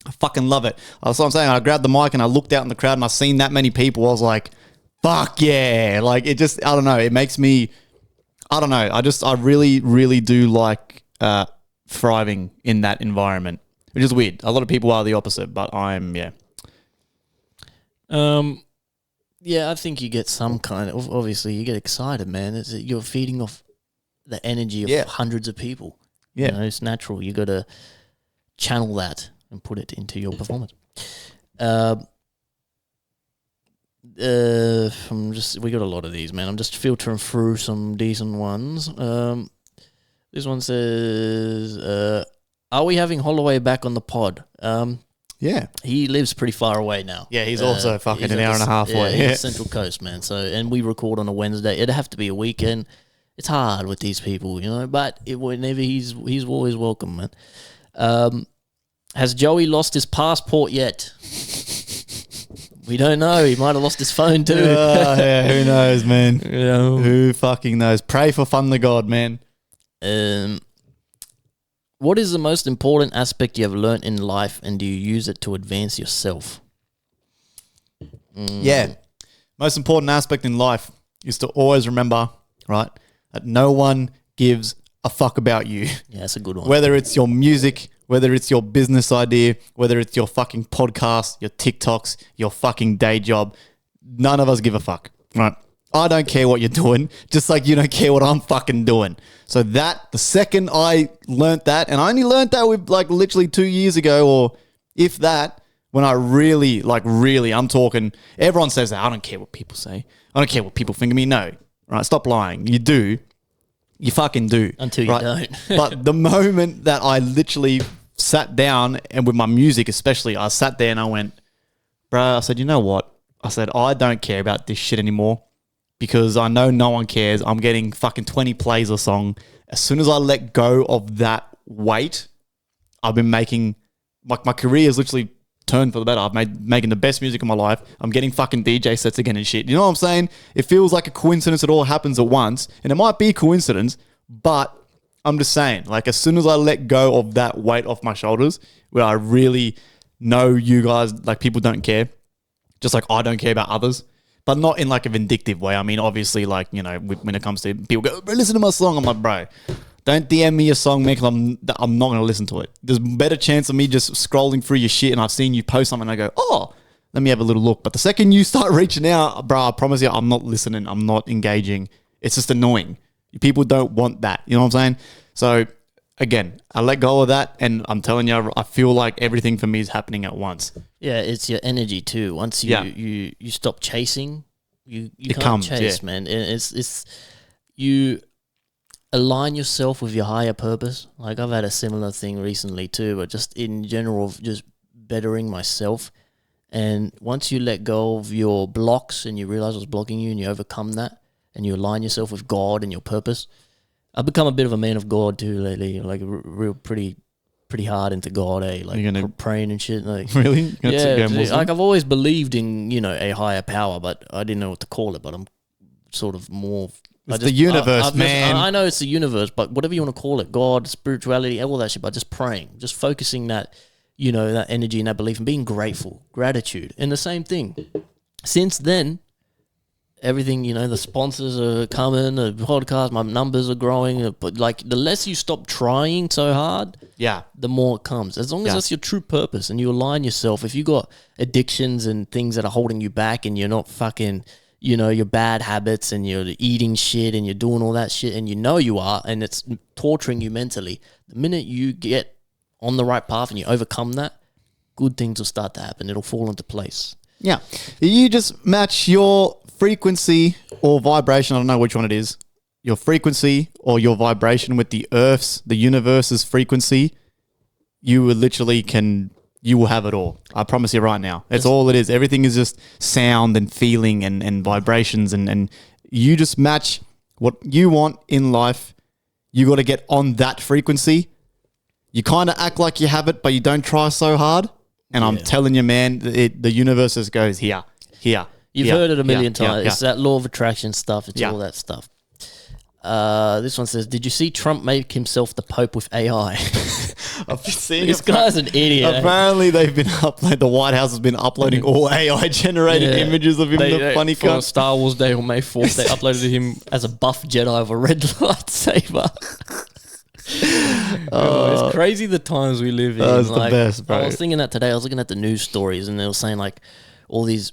I fucking love it. That's what I'm saying. I grabbed the mic and I looked out in the crowd and I seen that many people. I was like, fuck yeah. Like, it just, I don't know. It makes me... I don't know. I really, really do like thriving in that environment, which is weird. A lot of people are the opposite, but yeah. Yeah, I think you get some kind of, obviously you get excited, man. You're feeding off the energy of hundreds of people. Yeah. It's natural. You got to channel that and put it into your performance. We got a lot of these, man. I'm just filtering through some decent ones. This one says, are we having Holloway back on the pod? Yeah. He lives pretty far away now. Yeah, he's also fucking an hour and a half away. Yeah, he's Central Coast, man. So, and we record on a Wednesday. It'd have to be a weekend. It's hard with these people, but whenever he's always welcome, man. Has Joey lost his passport yet? We don't know. He might have lost his phone too. Yeah, who knows, man? Who fucking knows? Pray for fun to God, man. What is the most important aspect you have learnt in life, and do you use it to advance yourself? Yeah. Most important aspect in life is to always remember, right, that no one gives a fuck about you. Yeah, that's a good one. Whether it's your music, whether it's your business idea, whether it's your fucking podcast, your TikToks, your fucking day job, none of us give a fuck, right? I don't care what you're doing, just like you don't care what I'm fucking doing. So the second I learnt that, and I only learnt that with like literally 2 years ago, or if that, when I really, I'm talking, everyone says that, I don't care what people say. I don't care what people think of me. No, right? Stop lying. You do. You fucking do. Until you don't. But the moment that I literally sat down, and with my music especially, I sat there and I went, bro, I said, you know what? I said, I don't care about this shit anymore. Because I know no one cares. I'm getting fucking 20 plays a song. As soon as I let go of that weight, I've been making, like, my career has literally turned for the better. I've making the best music of my life. I'm getting fucking DJ sets again and shit. You know what I'm saying? It feels like a coincidence. It all happens at once. And it might be a coincidence, but I'm just saying, like, as soon as I let go of that weight off my shoulders, where I really know you guys, like, people don't care, just like I don't care about others. But not in like a vindictive way. I mean, obviously, like, when it comes to people go, listen to my song. I'm like, bro, don't DM me a song, man, because I'm not going to listen to it. There's a better chance of me just scrolling through your shit and I've seen you post something and I go, oh, let me have a little look. But the second you start reaching out, bro, I promise you, I'm not listening. I'm not engaging. It's just annoying. People don't want that. You know what I'm saying? So, again, I let go of that, and I'm telling you, I feel like everything for me is happening at once. Yeah, it's your energy too. Once you stop chasing, you can't chase, man. It's you align yourself with your higher purpose. Like, I've had a similar thing recently too, but just in general, just bettering myself. And once you let go of your blocks and you realize what's blocking you and you overcome that and you align yourself with God and your purpose, I've become a bit of a man of God too lately, like real pretty hard into God, like praying and shit. Like, really? Yeah, like I've always believed in, a higher power, but I didn't know what to call it, but I'm sort of more... It's the universe, man. I know it's the universe, but whatever you want to call it, God, spirituality, all that shit, but just praying, just focusing that, that energy and that belief and being grateful, gratitude. And the same thing. Since then... everything, the sponsors are coming, the podcast, my numbers are growing. But like, the less you stop trying so hard, the more it comes. As long as that's your true purpose and you align yourself. If you got addictions and things that are holding you back and you're not fucking, your bad habits and you're eating shit and you're doing all that shit and you are, and it's torturing you mentally, the minute you get on the right path and you overcome that, good things will start to happen. It'll fall into place. Yeah. You just match your frequency or vibration, I don't know which one it is, your frequency or your vibration with the universe's frequency, you will have it all. I promise you right now. That's all it is. Everything is just sound and feeling and vibrations, and you just match what you want in life. You got to get on that frequency. You kind of act like you have it, but you don't try so hard. And I'm telling you, man, the universe just goes here. You've heard it a million times. It's that law of attraction stuff. It's all that stuff. This one says, did you see Trump make himself the Pope with AI? I've been seeing this guy's an idiot. Apparently, they've been the White House has been uploading all AI generated images of him. The funny cunt. On Star Wars Day on May 4th, they uploaded him as a buff Jedi with a red lightsaber. It's crazy the times we live in. That's the best, bro. I was thinking that today. I was looking at the news stories, and they were saying like all these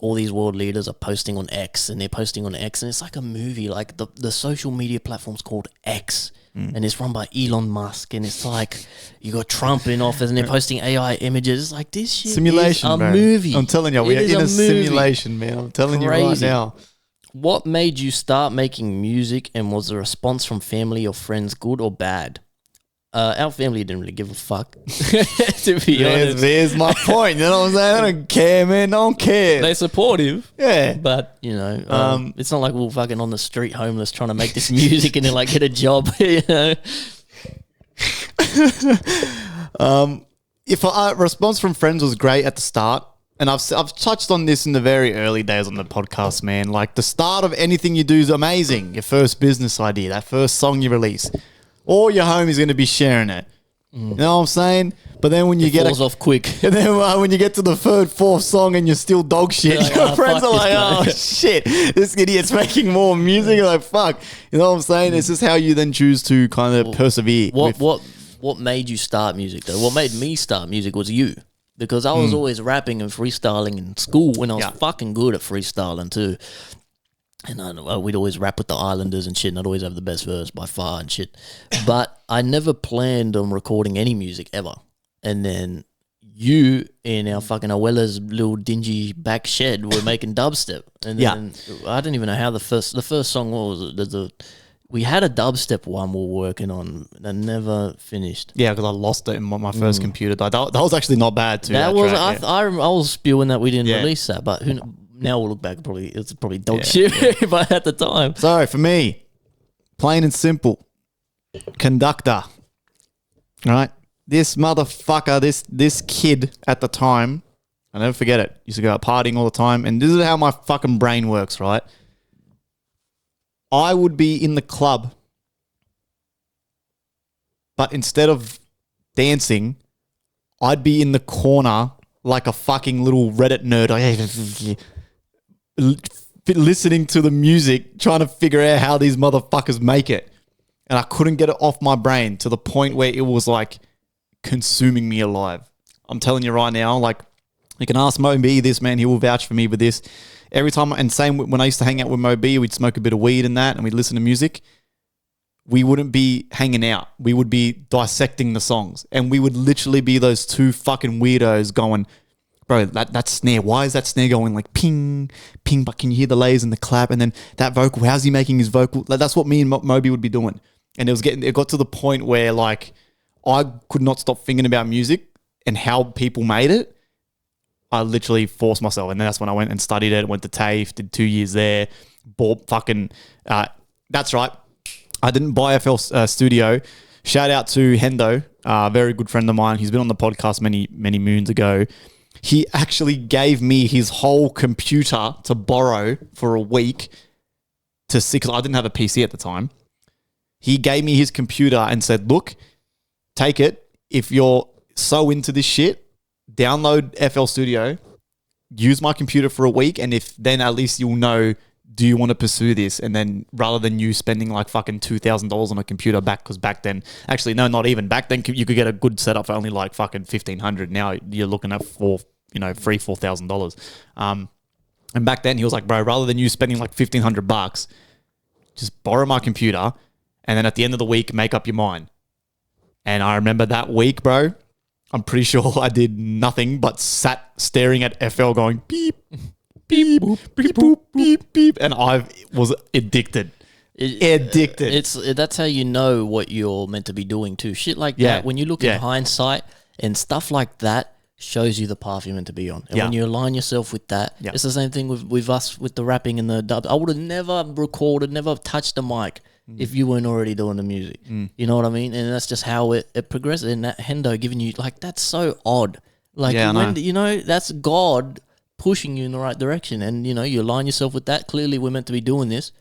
world leaders are posting on X, and they're posting on X, and it's like a movie. Like the social media platform's called X. and it's run by Elon Musk, and it's like you got Trump in office, and they're posting AI images. It's like this shit simulation, is a bro. movie. I'm telling you, we're in a simulation, man. I'm telling you right now. What made you start making music, and was the response from family or friends good or bad? Our family didn't really give a fuck, to be honest. There's my point. You know what I'm saying? I don't care, man. I don't care. They're supportive. Yeah. But, you know, it's not like we're fucking on the street homeless trying to make this music and then, like, get a job, you know? If a response from friends was great at the start, and I've touched on this in the very early days on the podcast, man. Like, the start of anything you do is amazing. Your first business idea, that first song you release. All your homies going to be sharing it. You know what I'm saying? But then when you falls off quick. And then when you get to the third, fourth song and you're still dog shit, like, your friends are like, oh, shit, this idiot's making more music. You're like, fuck. You know what I'm saying? It's just how you then choose to kind of persevere. What made you start music, though? What made me start music was you. Because I was always rapping and freestyling in school when I was fucking good at freestyling, too. And we'd always rap with the Islanders and shit, and I'd always have the best verse by far and shit. But I never planned on recording any music ever. And then you in our fucking abuela's little dingy back shed were making dubstep. And then I didn't even know how the first song was. We had a dubstep one we were working on that never finished. Yeah, because I lost it in my first computer died. That was actually not bad too. I was spewing that we didn't release that, but now we'll look back, it's probably dog shit, but at the time. So for me, plain and simple, conductor. All right, this motherfucker, this kid at the time, I'll never forget it. Used to go out partying all the time, and this is how my fucking brain works. Right, I would be in the club, but instead of dancing, I'd be in the corner like a fucking little Reddit nerd. Listening to the music, trying to figure out how these motherfuckers make it. And I couldn't get it off my brain to the point where it was like consuming me alive. I'm telling you right now, like, you can ask Moby this, man, he will vouch for me with this. Every time, and same when I used to hang out with Moby, we'd smoke a bit of weed and that, and we'd listen to music. We wouldn't be hanging out. We would be dissecting the songs. And we would literally be those two fucking weirdos going, bro, that snare, why is that snare going like ping, ping, but can you hear the layers and the clap? And then that vocal, how's he making his vocal? Like, that's what me and Moby would be doing. And it got to the point where, like, I could not stop thinking about music and how people made it. I literally forced myself. And then that's when I went and studied it, went to TAFE, did 2 years there, bought fucking, that's right. I didn't buy FL Studio. Shout out to Hendo, a very good friend of mine. He's been on the podcast many, many moons ago. He actually gave me his whole computer to borrow for a week to see, because I didn't have a PC at the time. He gave me his computer and said, look, take it. If you're so into this shit, download FL Studio, use my computer for a week, and if then at least you'll know, do you want to pursue this? And then rather than you spending like fucking $2,000 on a computer because back then, actually, no, not even back then, you could get a good setup for only like fucking $1,500. Now you're looking at $4,000. And back then he was like, bro, rather than you spending like $1,500, just borrow my computer, and then at the end of the week, make up your mind. And I remember that week, bro, I'm pretty sure I did nothing but sat staring at FL going beep, beep, boop, beep, boop, beep, beep. And I was addicted. That's how you know what you're meant to be doing too. Shit like that, when you look in hindsight and stuff like that shows you the path you're meant to be on. And when you align yourself with that, it's the same thing with us with the rapping and the dub. I would have never recorded, never touched the mic if you weren't already doing the music. You know what I mean? And that's just how it progresses. And that Hendo giving you, like, that's so odd. Like, that's God pushing you in the right direction. And, you align yourself with that. Clearly, we're meant to be doing this.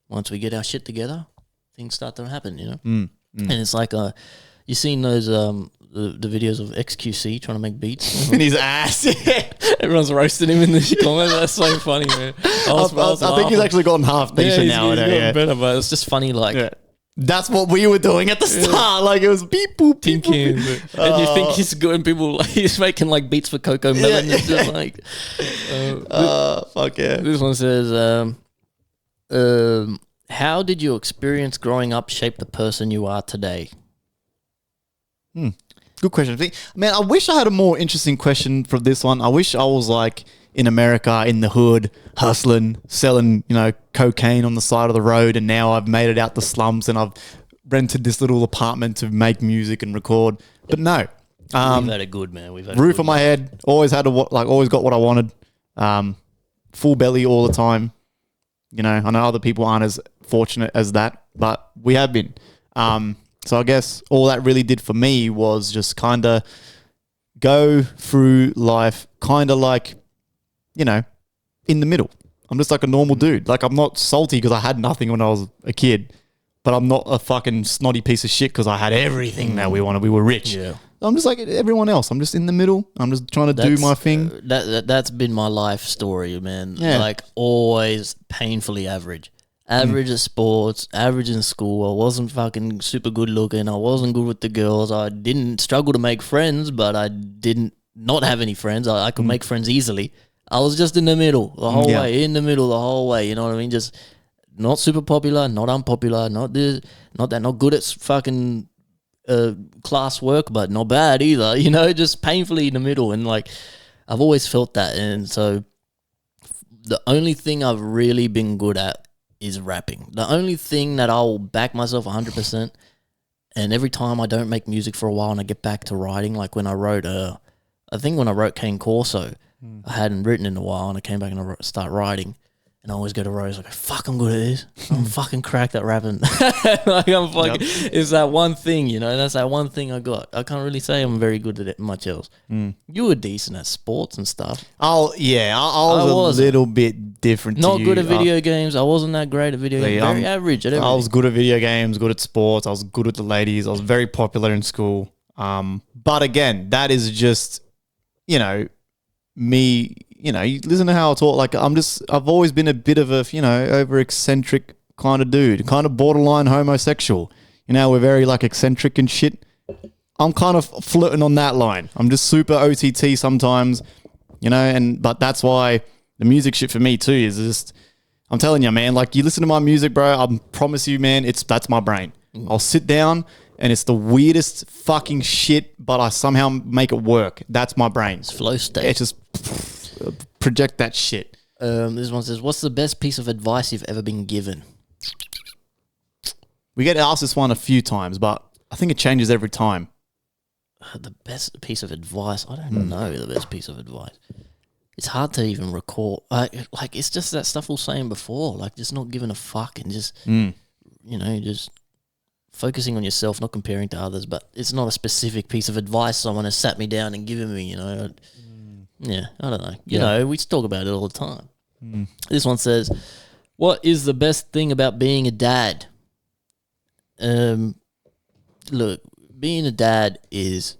Once we get our shit together, things start to happen, And it's like, you seen those the videos of XQC trying to make beats? In his ass. Everyone's roasting him in the comments. That's so funny, man. I think he's actually gotten half decent now. He's gotten better, but it's just funny, like... Yeah. That's what we were doing at the start. Like, it was beep, boop, beep, boop. And you think he's good, and people, like, he's making, like, beats for Coco Melon. Yeah. It's just like... Fuck yeah. This one says... How did your experience growing up shape the person you are today? Good question. Man, I wish I had a more interesting question for this one. I wish I was like in America, in the hood, hustling, selling, cocaine on the side of the road, and now I've made it out the slums and I've rented this little apartment to make music and record. But no. We've had it good, man. We've had roof on my head. Always had always got what I wanted. Full belly all the time. I know other people aren't as fortunate as that, but we have been. So I guess all that really did for me was just kind of go through life kind of like, in the middle. I'm just like a normal dude. Like, I'm not salty because I had nothing when I was a kid, but I'm not a fucking snotty piece of shit because I had everything that we wanted. We were rich. Yeah. I'm just like everyone else. I'm just in the middle. I'm just trying to do my thing. That's been my life story, man. Yeah. Like, always painfully average. Average at sports, average in school. I wasn't fucking super good looking. I wasn't good with the girls. I didn't struggle to make friends, but I didn't not have any friends. I could make friends easily. I was just in the middle the whole way, in the middle the whole way. You know what I mean? Just not super popular, not unpopular, not this, not that, not good at fucking class work, but not bad either. Just painfully in the middle. And like, I've always felt that. And so the only thing I've really been good at is rapping. The only thing that I'll back myself 100%, and every time I don't make music for a while and I get back to writing, like when I wrote, I think when I wrote Cane Corso, I hadn't written in a while, and I came back and I start writing, and I always go to Rose, like, fuck, I'm good at this. I'm fucking cracked at rapping. Like, I'm fucking, it's that one thing, that's that one thing I got. I can't really say I'm very good at it much else. You were decent at sports and stuff. Oh, yeah. I was a little bit different to you. Not good at video games. I wasn't that great at video games. Very average at everything. I was good at video games, good at sports. I was good with the ladies. I was very popular in school. But again, that is just, me, you listen to how I talk. Like, I've always been a bit of a, over eccentric kind of dude, kind of borderline homosexual. We're very like eccentric and shit. I'm kind of flirting on that line. I'm just super OTT sometimes, but that's why the music shit for me too is just, I'm telling you, man, like, you listen to my music, bro, I promise you, man, that's my brain. I'll sit down and it's the weirdest fucking shit, but I somehow make it work. That's my brain. It's flow state. It's just project that shit. This one says, what's the best piece of advice you've ever been given? We get asked this one a few times, but I think it changes every time. The best piece of advice? I don't know the best piece of advice. It's hard to even recall. Like, it's just that stuff we were saying before, like, just not giving a fuck and just, just focusing on yourself, not comparing to others. But it's not a specific piece of advice someone has sat me down and given me, Yeah, I don't know. We talk about it all the time. This one says, what is the best thing about being a dad? Look, being a dad is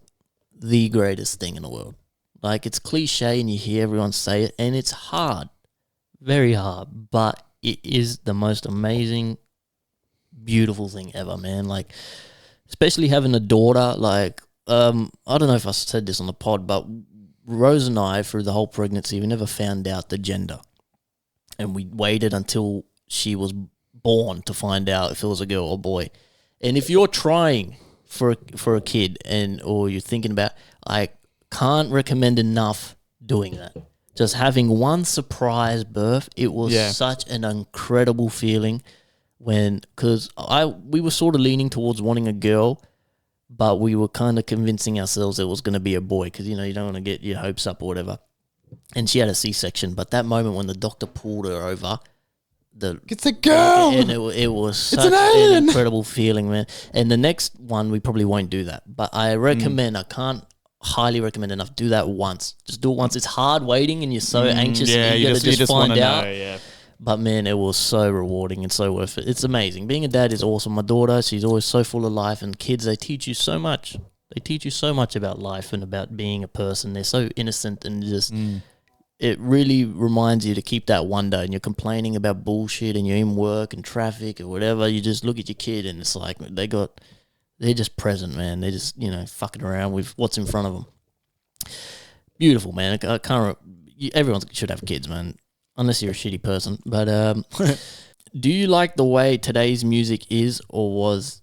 the greatest thing in the world. Like, it's cliche and you hear everyone say it, and it's hard, very hard, but it is the most amazing, beautiful thing ever, man. Like, especially having a daughter, like, I don't know if I said this on the pod, but Rose and I, through the whole pregnancy, we never found out the gender. And we waited until she was born to find out if it was a girl or boy. And if you're trying for a kid or you're thinking about, I can't recommend enough doing that. Just having one surprise birth, it was such an incredible feeling because we were sort of leaning towards wanting a girl, but we were kind of convincing ourselves it was going to be a boy because, you don't want to get your hopes up or whatever. And she had a C-section, but that moment when the doctor pulled her over, it's a girl, and it was such an incredible feeling, man. And the next one, we probably won't do that, but I recommend. I can't highly recommend enough. Do that once. Just do it once. It's hard waiting, and you're so anxious. and you just find out. But man, it was so rewarding and so worth it. It's amazing. Being a dad is awesome. My daughter, she's always so full of life, and kids, they teach you so much. They teach you so much about life and about being a person. They're so innocent and just. It really reminds you to keep that wonder, and you're complaining about bullshit and you're in work and traffic or whatever. You just look at your kid and it's like they're just present, man. They're just, fucking around with what's in front of them. Beautiful, man. Everyone should have kids, man, unless you're a shitty person. But Do you like the way today's music is, or was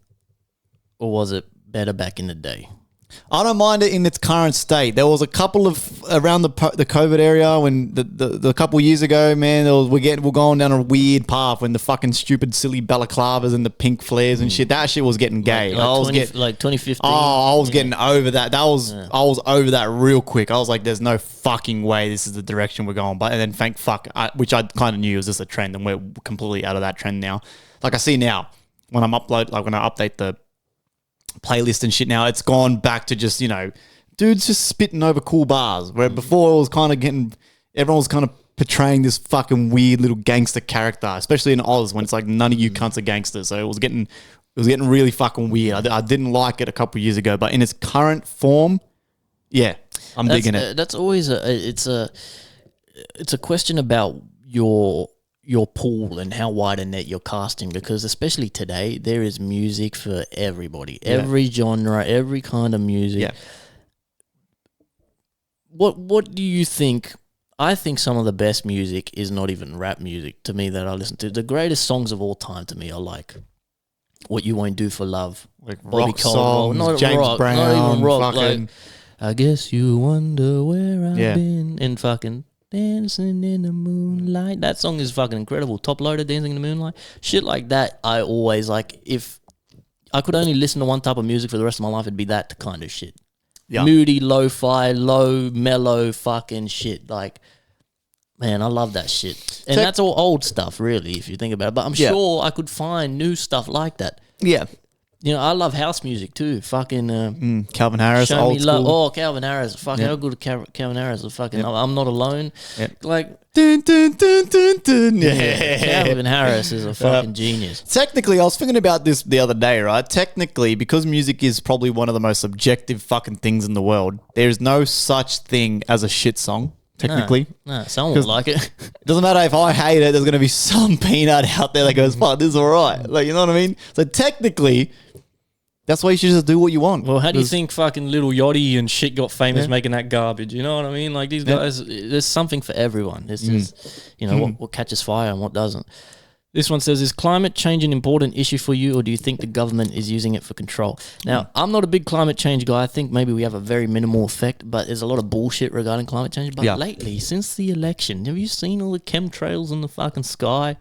it better back in the day? I don't mind it in its current state. There was a couple of around the COVID area when the couple years ago, man, we're going down a weird path when the fucking stupid silly balaclavas and the pink flares and shit. That shit was getting gay. Like 2015. Oh, I was getting over that. I was over that real quick. I was like, there's no fucking way this is the direction we're going. But and then thank fuck, which I kind of knew was just a trend, and we're completely out of that trend now. Like I see now when when I update the playlist and shit now, it's gone back to just, dudes just spitting over cool bars, where before it was kind of everyone was kind of portraying this fucking weird little gangster character, especially in Oz when it's like none of you cunts are gangsters. So it was getting really fucking weird. I didn't like it a couple of years ago, but in its current form, yeah, I'm digging it. That's always it's a question about your pool and how wide a net you're casting, because especially today there is music for everybody, every genre, every kind of music. Yeah. What do you think? I think some of the best music is not even rap music to me that I listen to. The greatest songs of all time to me are like What You Won't Do for Love, like Bobby rock songs, not James rock, Brown, not even rock. fucking, Like, I guess you wonder where I've been, and fucking Dancing in the Moonlight. That song is fucking incredible. Top Loader, Dancing in the Moonlight. Shit like that, I always like. If I could only listen to one type of music for the rest of my life, it'd be that kind of shit. Yeah. Moody, lo-fi, low, mellow fucking shit. Like, man, I love that shit. And that's all old stuff, really, if you think about it. But I'm sure I could find new stuff like that. Yeah. I love house music too. Fucking Calvin Harris, Show old Me school. Love. Oh, Calvin Harris. Fucking how good Calvin Harris is. Fucking I'm Not Alone. Yep. Like, dun, dun, dun, dun, dun. Yeah. Calvin Harris is a fucking genius. Technically, I was thinking about this the other day, right? Technically, because music is probably one of the most subjective fucking things in the world, there's no such thing as a shit song. Technically, no, someone will like it. It doesn't matter if I hate it. There's going to be some peanut out there that goes, "Fuck, this is alright." Like, you know what I mean? So technically, that's why you should just do what you want. Well, how do you think fucking Little Yachty and shit got famous making that garbage? You know what I mean? Like, these guys, there's something for everyone. This is, what catches fire and what doesn't. This one says, is climate change an important issue for you, or do you think the government is using it for control? Now, I'm not a big climate change guy. I think maybe we have a very minimal effect, but there's a lot of bullshit regarding climate change. But lately, since the election, have you seen all the chemtrails in the fucking sky?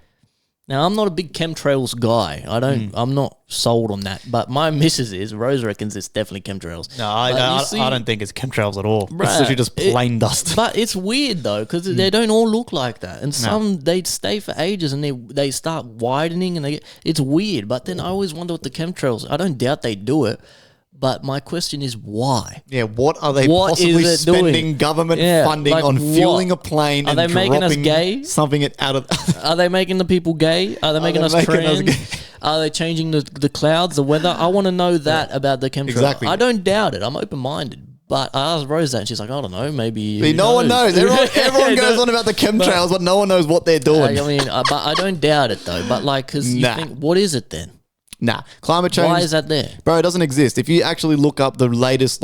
Now, I'm not a big chemtrails guy. I'm not sold on that. But my missus is. Rose reckons it's definitely chemtrails. No, I don't think it's chemtrails at all. It's literally just plain dust. But it's weird, though, because they don't all look like that. And some, they stay for ages and they start widening and it's weird. But then I always wonder what the chemtrails, I don't doubt they do it. But my question is why? Yeah, what are they possibly spending government funding on fueling a plane and making us gay? Something out of Are they making the people gay? Are they making us trans? Are they changing the clouds, the weather? I want to know that about the chemtrails. Exactly. I don't doubt it. I'm open-minded. But I asked Rose that and she's like, I don't know, maybe. See, no one knows. Everyone goes on about the chemtrails, but no one knows what they're doing. But I don't doubt it though. But like, because you think, what is it then? Nah, climate change. Why is that there? Bro, it doesn't exist. If you actually look up the latest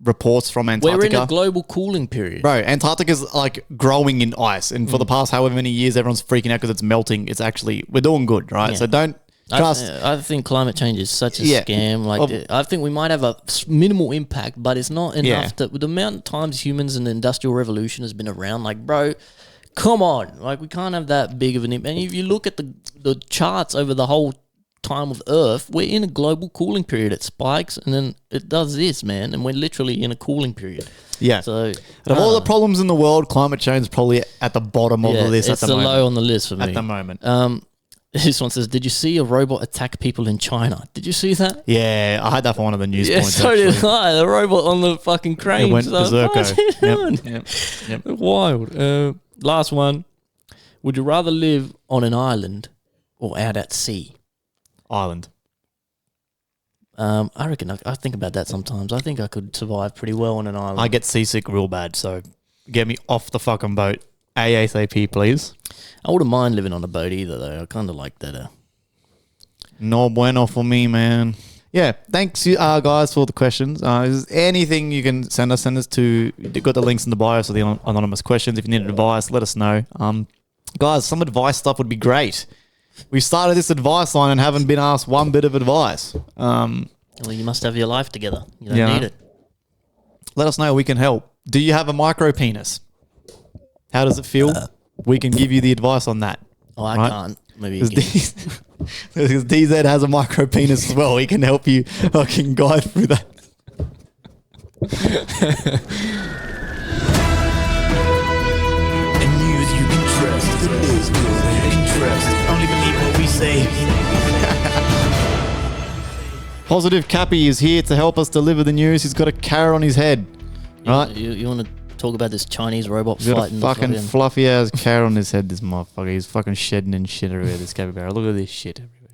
reports from Antarctica. We're in a global cooling period. Bro, Antarctica's like growing in ice. And for the past however many years, everyone's freaking out because it's melting. It's actually, we're doing good, right? Yeah. So don't trust. I think climate change is such a scam. Like, I think we might have a minimal impact, but it's not enough to, the amount of times humans and the Industrial Revolution has been around, like, bro, come on. Like, we can't have that big of an impact. And if you look at the charts over the whole time of Earth, we're in a global cooling period. It spikes and then it does this, man, and we're literally in a cooling period. Yeah. So of all the problems in the world, climate change is probably at the bottom of the list at the moment. It's low on the list for me at the moment. This one says, did you see a robot attack people in China? Did you see that? Yeah, I had that for one of the news points. So did I. The robot on the fucking crane. It went berserko. Yep. Wild. Last one. Would you rather live on an island or out at sea? Island. I reckon I think about that sometimes. I think I could survive pretty well on an island. I get seasick real bad, so get me off the fucking boat ASAP, please. I wouldn't mind living on a boat either, though. I kind of like that. No bueno for me, man. Yeah, thanks, guys, for the questions. Is there anything you can send us to? You've got the links in the bio for the anonymous questions. If you need advice, let us know. Guys, some advice stuff would be great. We started this advice line and haven't been asked one bit of advice. Well, you must have your life together. You don't need it. Let us know. We can help. Do you have a micro penis? How does it feel? We can give you the advice on that. Oh, I can't. Maybe you because DZ has a micro penis as well. He can help you fucking guide through that. And news you can trust. The news you can trust. Only believe what we say. Positive Cappy is here to help us deliver the news. He's got a carrot on his head. Right? You want to talk about this Chinese robot He's got fighting a fucking fluffy ass carrot on his head, this motherfucker. He's fucking shedding and shit everywhere, this capybara. Look at this shit everywhere.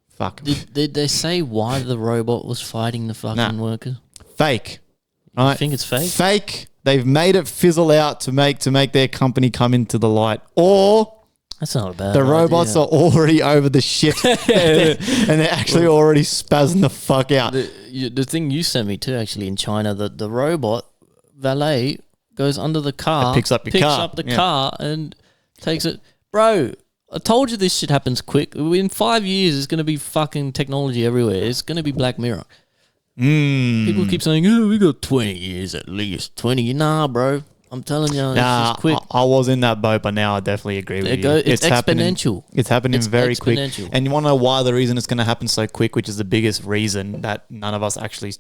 Fuck. Did they say why the robot was fighting the fucking workers? Fake. Right? You think it's fake? Fake. They've made it fizzle out to make their company come into the light. Or that's not a bad the robots are already over the shit and they're actually already spazzing the fuck out. The thing you sent me too, actually, in China, the robot valet goes under the car, picks up the car and takes it. Bro, I told you this shit happens quick. In 5 years, it's going to be fucking technology everywhere. It's going to be Black Mirror. People keep saying, oh, we got 20 years at least. 20. Nah, bro. I'm telling you, it's just quick. I was in that boat, but now I definitely agree with you. It's exponential. It's happening very quick. And you want to know why the reason it's going to happen so quick, which is the biggest reason that none of us actually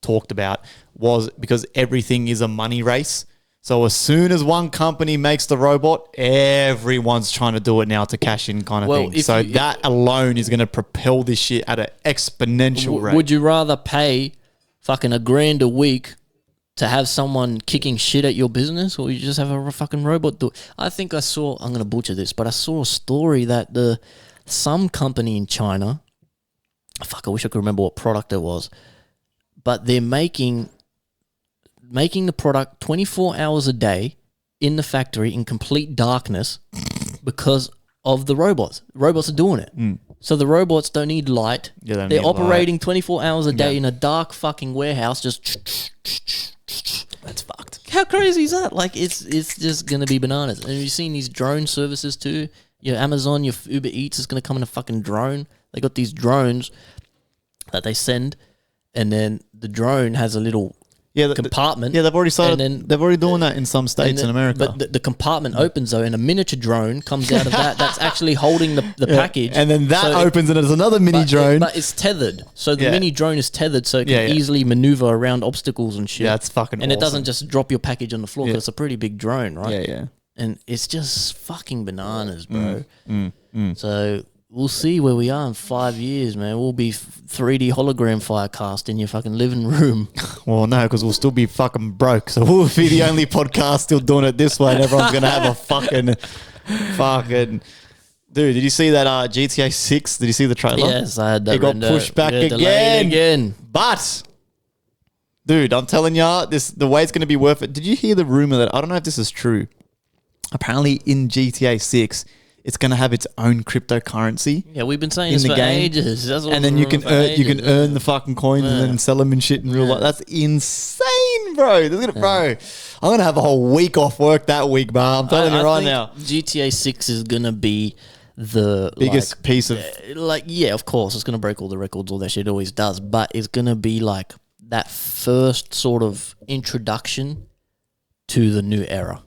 talked about, was because everything is a money race. So as soon as one company makes the robot, everyone's trying to do it now to cash in kind of thing. So that alone is going to propel this shit at an exponential rate. Would you rather pay fucking $1,000 a week to have someone kicking shit at your business, or you just have a fucking robot do it? I think I saw, I'm going to butcher this, but I saw a story that some company in China, I wish I could remember what product it was, but they're making the product 24 hours a day in the factory in complete darkness because of the robots. Robots are doing it. So the robots don't need light. Yeah, they're operating 24 hours a day in a dark fucking warehouse. Just that's fucked. How crazy is that? Like, it's just going to be bananas. And you've seen these drone services too. Your Amazon, your Uber Eats is going to come in a fucking drone. They got these drones that they send, and then the drone has a little compartment. They've already started. They're already doing that in some states in America. But the compartment opens though, and a miniature drone comes out of that. That's actually holding the package, and then that opens, and there's another mini drone. But it's tethered, so the mini drone is tethered, so it can easily maneuver around obstacles and shit. Yeah, it's fucking. And it doesn't just drop your package on the floor. Cause it's a pretty big drone, right? Yeah. And it's just fucking bananas, bro. So we'll see where we are in 5 years, man. We'll be 3D hologram FireCast in your fucking living room. Well, no, because we'll still be fucking broke. So we'll be the only podcast still doing it this way, and everyone's going to have a fucking... Dude, did you see that GTA 6? Did you see the trailer? Yes, I had that. It got pushed back again. But, dude, I'm telling ya, the way it's going to be worth it. Did you hear the rumor that... I don't know if this is true. Apparently in GTA 6... it's going to have its own cryptocurrency. Yeah, we've been saying this for ages. And then you can earn the fucking coins and then sell them and shit in real life. That's insane, bro. Bro, I'm going to have a whole week off work that week, man. I'm telling you right now. GTA 6 is going to be the biggest piece of... of course, it's going to break all the records, all that shit always does. But it's going to be like that first sort of introduction to the new era.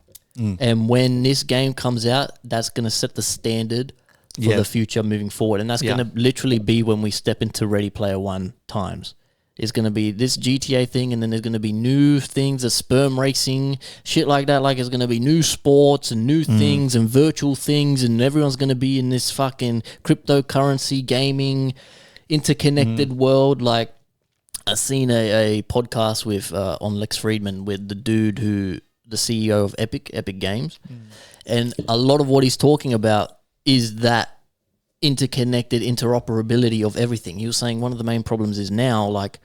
And when this game comes out, that's going to set the standard for the future moving forward. And that's going to literally be when we step into Ready Player One times. It's going to be this GTA thing, and then there's going to be new things, the sperm racing, shit like that. Like, it's going to be new sports and new things and virtual things, and everyone's going to be in this fucking cryptocurrency, gaming, interconnected world. Like, I've seen a podcast with on Lex Friedman with the dude who... the CEO of Epic Games. And a lot of what he's talking about is that interconnected interoperability of everything. He was saying one of the main problems is now, like,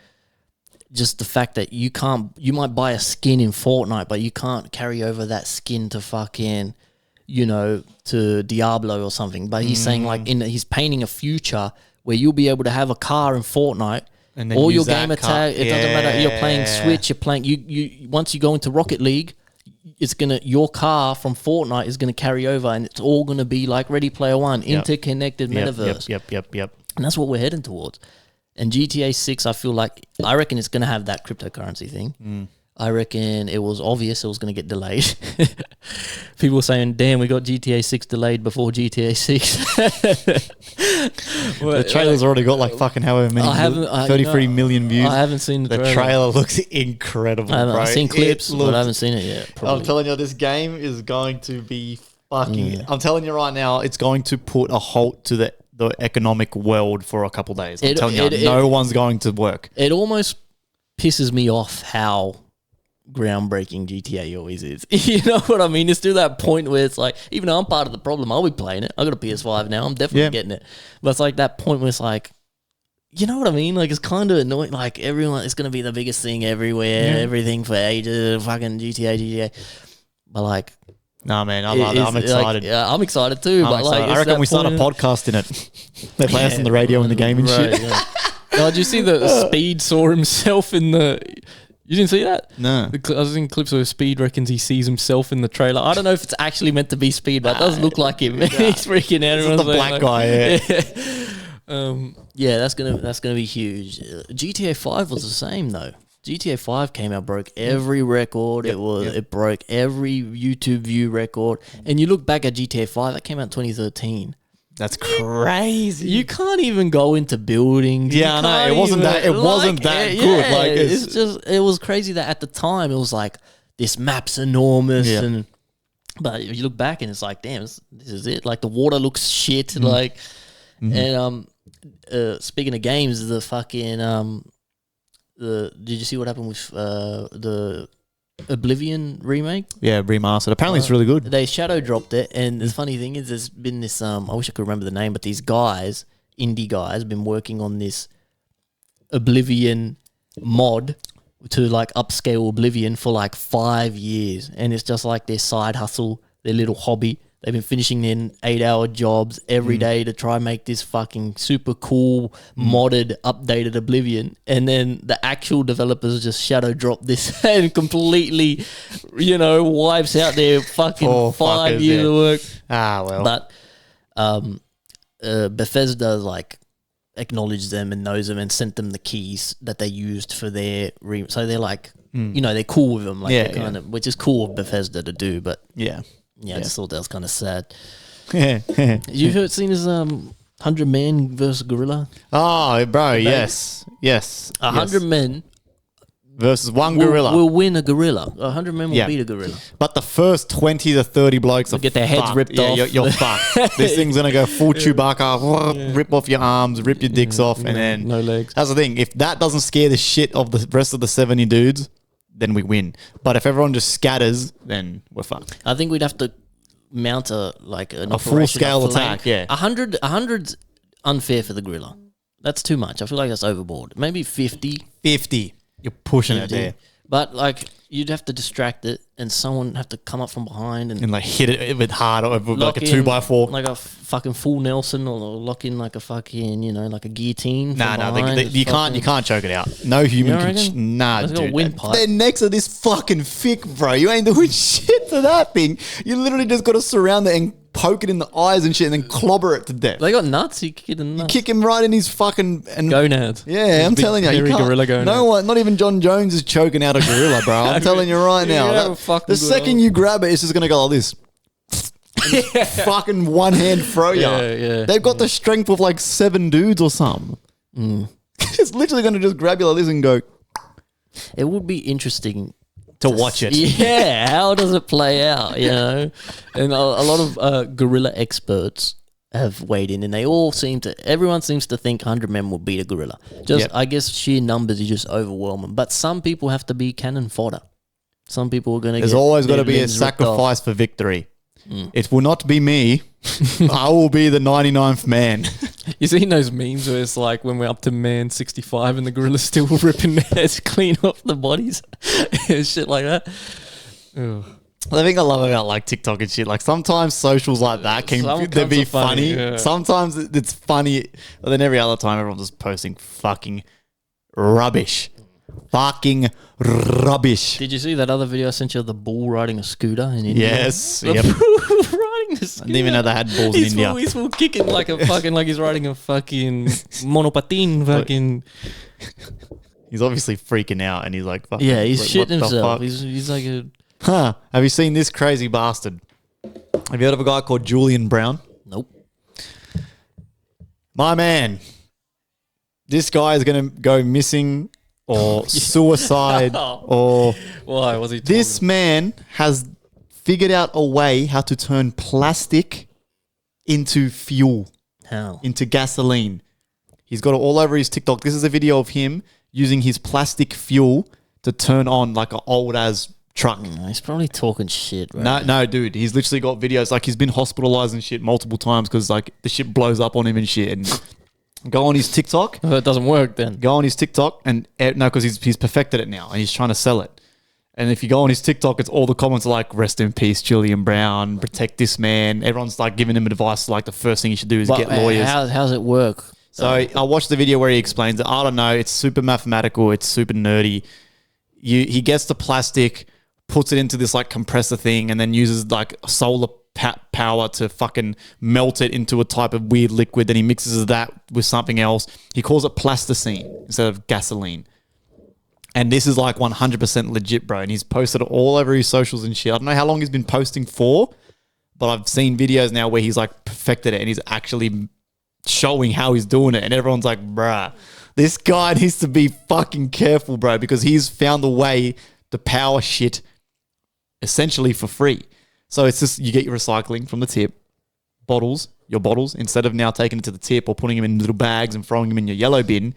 just the fact that you might buy a skin in Fortnite, but you can't carry over that skin to fucking, to Diablo or something. But he's saying, like, he's painting a future where you'll be able to have a car in Fortnite, and all your gamer tag, it doesn't matter. You're playing Switch, you're playing, you once you go into Rocket League, your car from Fortnite is gonna carry over, and it's all gonna be like Ready Player One, interconnected metaverse. Yep. And that's what we're heading towards. And GTA 6, I reckon it's gonna have that cryptocurrency thing. I reckon it was obvious it was going to get delayed. People were saying, damn, we got GTA 6 delayed before GTA 6. The trailer's already got like fucking however many, 33 million views. I haven't seen the trailer. Looks incredible, I've seen clips, but I haven't seen it yet. Probably. I'm telling you, this game is going to be fucking... I'm telling you right now, it's going to put a halt to the economic world for a couple days. I'm telling you, no one's going to work. It almost pisses me off how groundbreaking GTA always is. You know what I mean? It's to that point where it's like, even though I'm part of the problem, I'll be playing it. I got a PS5 now. I'm definitely getting it. But it's like that point where it's like, you know what I mean? Like, it's kind of annoying. Like, everyone, it's going to be the biggest thing everywhere, everything for ages, fucking GTA. But like, nah, man, I love it. I'm excited. Like, yeah, I'm excited too. But like, I reckon we start a podcast in it. They play us on the radio and the game and shit. Yeah. Oh, did you see the Speed saw himself in the... You didn't see that? No. I was in clips where Speed reckons he sees himself in the trailer. I don't know if it's actually meant to be Speed, but it does look like him. He's freaking out. It's the black guy, yeah, that's gonna be huge. GTA 5 was the same though. GTA 5 came out, broke every record. It broke every YouTube view record. And you look back at GTA 5, that came out in 2013. That's crazy. You can't even go into buildings. Yeah, I know. It wasn't that good. Like it was crazy that at the time it was like, this map's enormous but if you look back and it's like, damn, this is it. Like the water looks shit. Like and speaking of games, the fucking did you see what happened with the Oblivion remake? Yeah, remastered. Apparently it's really good. They shadow dropped it, and the funny thing is there's been this I wish I could remember the name, but these guys, indie guys, have been working on this Oblivion mod to like upscale Oblivion for like 5 years, and it's just like their side hustle, their little hobby. They've been finishing in 8-hour jobs every day to try and make this fucking super cool, modded, updated Oblivion. And then the actual developers just shadow drop this and completely, wipes out their fucking 5 years of work. Ah, well. But Bethesda like acknowledged them and knows them and sent them the keys that they used for their so they're like, they're cool with them, like kind of, which is cool of Bethesda to do. But I just thought that was kind of sad. You've seen this 100 Man versus Gorilla? Oh, bro, yes. 100 men versus one gorilla will win a gorilla. 100 men will beat a gorilla. But the first 20 to 30 blokes will get their heads ripped off. You're fucked. This thing's gonna go full Chewbacca, rip off your arms, rip your dicks off, and then no legs. That's the thing. If that doesn't scare the shit of the rest of the 70 dudes, then we win. But if everyone just scatters, then we're fucked. I think we'd have to mount a full scale attack. 100's unfair for the gorilla. That's too much. I feel like that's overboard. Maybe 50. 50. You're pushing it there. But like you'd have to distract it, and someone have to come up from behind and like hit it with hard, or like a 2x4, like a fucking full Nelson, or lock in like a fucking like a guillotine. You can't choke it out. No human can. Dude. Their necks are this fucking thick, bro. You ain't doing shit to that thing. You literally just got to surround it and poke it in the eyes and shit, and then clobber it to death. They got nuts. You kick it in the nuts. You kick him right in his fucking gonads. Yeah, I'm telling you, you can't. Gorilla gonads. No one, not even John Jones, is choking out a gorilla, bro. I'm telling you right now. The second you grab it, it's just gonna go like this. Fucking one hand throw you. Yeah. They've got the strength of like 7 dudes or something. It's literally gonna just grab you like this and go. It would be interesting to watch it. Yeah, how does it play out, And a lot of gorilla experts have weighed in, and everyone seems to think 100 men will beat a gorilla. I guess sheer numbers is just overwhelming. But some people have to be cannon fodder. Some people are going to There's always got to be a sacrifice for victory. It will not be me. I will be the 99th man. You seen those memes where it's like when we're up to man 65 and the gorilla's still ripping their heads clean off the bodies? Shit like that. Ugh. The thing I love about like TikTok and shit, like sometimes socials like that can be funny. Yeah. Sometimes it's funny, but then every other time everyone's just posting fucking rubbish. Fucking rubbish. Did you see that other video I sent you of the bull riding a scooter in India? Yes. The Yep. bull riding a scooter. I didn't even know they had bulls in India. He's full kicking like a fucking, like he's riding a fucking monopatin fucking. He's obviously freaking out and he's like, fucking, Yeah, he's like, shitting what the himself. fuck? He's like a. Huh. Have you seen this crazy bastard? Have you heard of a guy called Julian Brown? Nope. My man. This guy is going to go missing or suicide or... Why was he? This man has figured out a way how to turn plastic into fuel, How? into gasoline. He's got it all over his TikTok. This is a video of him using his plastic fuel to turn on like an old as truck. He's probably talking shit, right? No, dude. He's literally got videos like he's been hospitalized and shit multiple times because like the shit blows up on him and shit. And go on his TikTok. Oh, it doesn't work then. Go on his TikTok and no, because he's perfected it now and he's trying to sell it. And if you go on his TikTok, it's all the comments are like, rest in peace, Julian Brown, protect this man. Everyone's like giving him advice like the first thing you should do is get lawyers. How's it work? So I watched the video where he explains it. I don't know. It's super mathematical. It's super nerdy. He gets the plastic, puts it into this like compressor thing and then uses like solar power to fucking melt it into a type of weird liquid. Then he mixes that with something else. He calls it plasticine instead of gasoline. And this is like 100% legit, bro. And he's posted it all over his socials and shit. I don't know how long he's been posting for, but I've seen videos now where he's like perfected it and he's actually showing how he's doing it. And everyone's like, bruh, this guy needs to be fucking careful, bro, because he's found a way to power shit essentially for free. So it's just, you get your recycling from the tip, your bottles, instead of now taking it to the tip or putting them in little bags and throwing them in your yellow bin,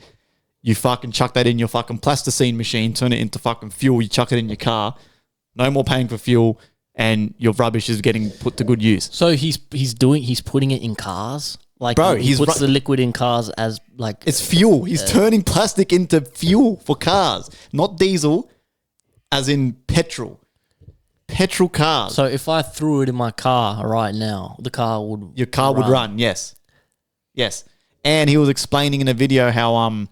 you fucking chuck that in your fucking plasticine machine, turn it into fucking fuel, you chuck it in your car, no more paying for fuel, and your rubbish is getting put to good use. So he's putting it in cars? Like, Bro, he puts the liquid in cars as like... It's fuel. He's turning plastic into fuel for cars, not diesel, as in petrol. Petrol cars. So if I threw it in my car right now, the car would... Your car would run, yes. Yes. And he was explaining in a video how...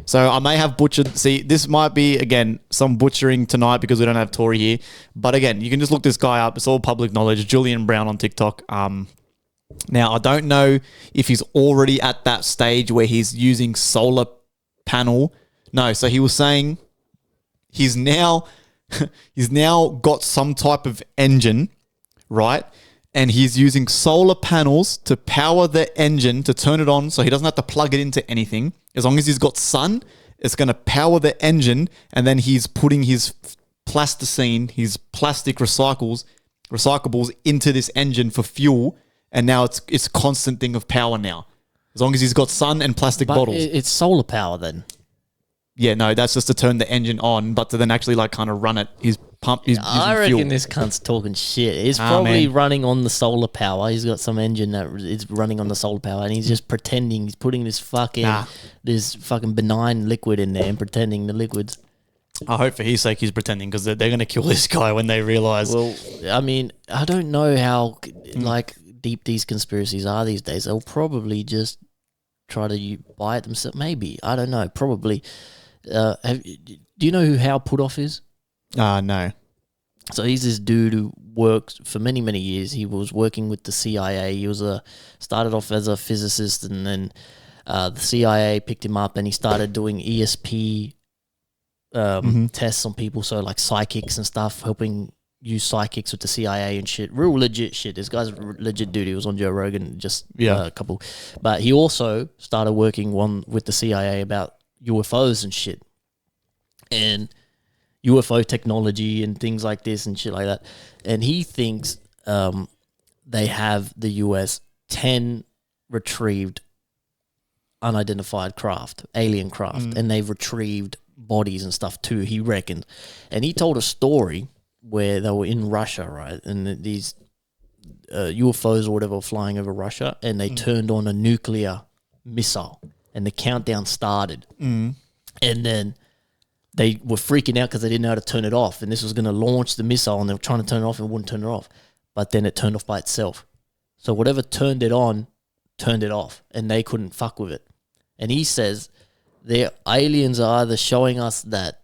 So I may have butchered... See, this might be, again, some butchering tonight because we don't have Tori here. But again, you can just look this guy up. It's all public knowledge. Julian Brown on TikTok. Now, I don't know if he's already at that stage where he's using solar panel. No, so he was saying he's now got some type of engine, right? And he's using solar panels to power the engine to turn it on so he doesn't have to plug it into anything. As long as he's got sun, it's going to power the engine, and then he's putting his plasticine, his plastic recyclables into this engine for fuel, and now it's a constant thing of power now. As long as he's got sun and plastic bottles. It's solar power then. Yeah, no, that's just to turn the engine on, but to then actually like kind of run it. He's using I reckon fuel. this cunt's talking shit. He's probably running on the solar power. He's got some engine that is running on the solar power, and he's just pretending he's putting this fucking benign liquid in there and pretending the liquid's. I hope for his sake he's pretending, because they're going to kill this guy when they realize. Well, I mean, I don't know how like deep these conspiracies are these days. They'll probably just try to buy it themselves. Maybe, I don't know. Probably. Do you know who Hal Puthoff is? No. So he's this dude who worked for many, many years. He was working with the CIA. He was started off as a physicist, and then the CIA picked him up, and he started doing ESP tests on people. So like psychics and stuff, helping use psychics with the CIA and shit. Real legit shit. This guy's a legit dude. He was on Joe Rogan a couple. But he also started working with the CIA about UFOs and shit, and UFO technology and things like this and shit like that. And he thinks they have the US 10 retrieved unidentified alien craft, and they've retrieved bodies and stuff too, he reckons. And he told a story where they were in Russia, right? And these UFOs or whatever were flying over Russia, and they turned on a nuclear missile, and the countdown started. And then they were freaking out because they didn't know how to turn it off. And this was going to launch the missile, and they were trying to turn it off and wouldn't turn it off. But then it turned off by itself. So whatever turned it on, turned it off, and they couldn't fuck with it. And he says The aliens are either showing us that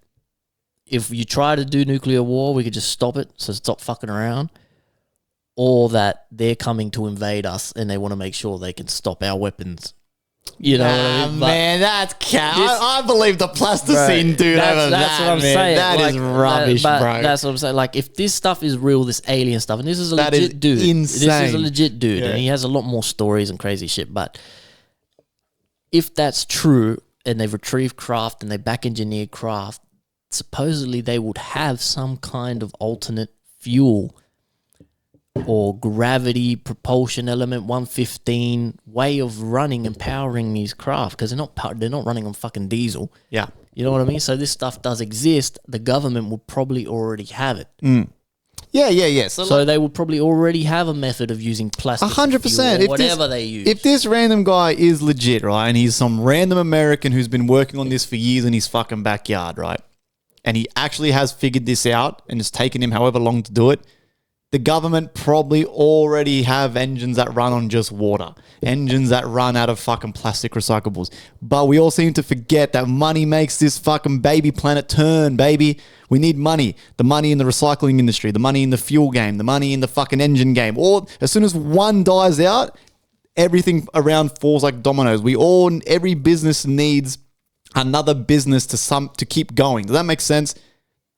if you try to do nuclear war, we could just stop it, so stop fucking around, or that they're coming to invade us and they want to make sure they can stop our weapons. You know what I mean? Man, that's cat. I believe the plasticine dude over that's that. what I'm man. saying. That is rubbish, bro. That's what I'm saying. Like, if this stuff is real, this alien stuff, and this is a That legit is dude. insane. This is a legit dude, Yeah. and he has a lot more stories and crazy shit. But if that's true, and they've retrieved craft and they back engineered craft, supposedly they would have some kind of alternate fuel or gravity propulsion element 115 way of running and powering these craft, because they're not running on fucking diesel. Yeah. You know what I mean? So this stuff does exist. The government would probably already have it. Yeah. So they would probably already have a method of using plastic. 100%. Or whatever they use. If this random guy is legit, right, and he's some random American who's been working on this for years in his fucking backyard, right, and he actually has figured this out and it's taken him however long to do it, the government probably already have engines that run on just water, engines that run out of fucking plastic recyclables. But we all seem to forget that money makes this fucking baby planet turn, baby. We need money. The money in the recycling industry, the money in the fuel game, the money in the fucking engine game. Or as soon as one dies out, everything around falls like dominoes. Every business needs another business to keep going. Does that make sense?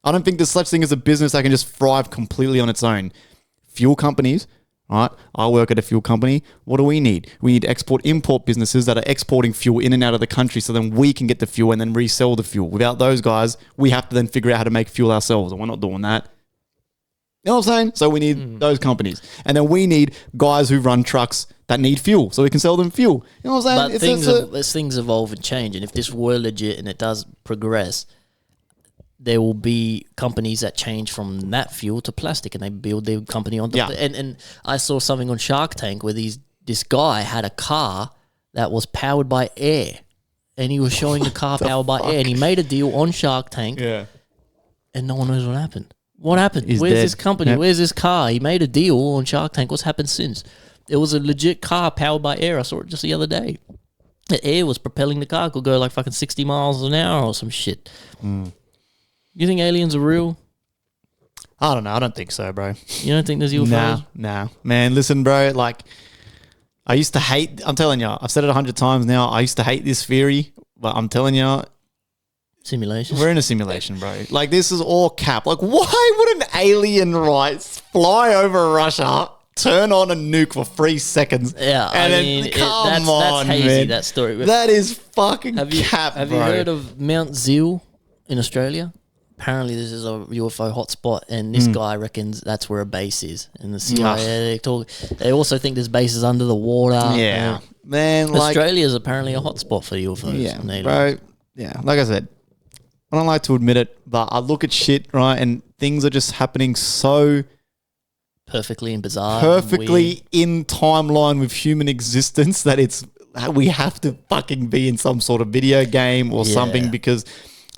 I don't think there's such thing as a business that can just thrive completely on its own. Fuel companies, right? I work at a fuel company. What do we need? We need export-import businesses that are exporting fuel in and out of the country so then we can get the fuel and then resell the fuel. Without those guys, we have to then figure out how to make fuel ourselves, and we're not doing that. You know what I'm saying? So we need those companies. And then we need guys who run trucks that need fuel so we can sell them fuel. You know what I'm saying? But as things evolve and change, and if this were legit and it does progress, there will be companies that change from that fuel to plastic, and they build their company on. And I saw something on Shark Tank where this guy had a car that was powered by air, and he was showing the car powered by air, and he made a deal on Shark Tank. Yeah. And no one knows what happened. What happened? He's Where's dead. this company? Yep. Where's this car? He made a deal on Shark Tank. What's happened since? It was a legit car powered by air. I saw it just the other day. The air was propelling the car. It could go like fucking 60 miles an hour or some shit. You think aliens are real? I don't know. I don't think so, bro. You don't think there's UFOs? Nah. Man, listen, bro. Like, I used to hate, I'm telling you, I've said it 100 times now. I used to hate this theory, but I'm telling you, Simulation? we're in a simulation, bro. Like, this is all cap. Like, why would an alien, right, fly over Russia, turn on a nuke for 3 seconds? Yeah, and I mean, come on, that's hazy, man. that story. That is fucking Have you bro. heard of Mount Zeal in Australia? Apparently, this is a UFO hotspot, and this guy reckons that's where a base is. And the CIA, they also think there's bases under the water. Yeah, man. Like, Australia is apparently a hotspot for UFOs. yeah, and aliens. bro. Yeah, like I said, I don't like to admit it, but I look at shit, right, and things are just happening so Perfectly and bizarre. perfectly in timeline with human existence that we have to fucking be in some sort of video game or something, because,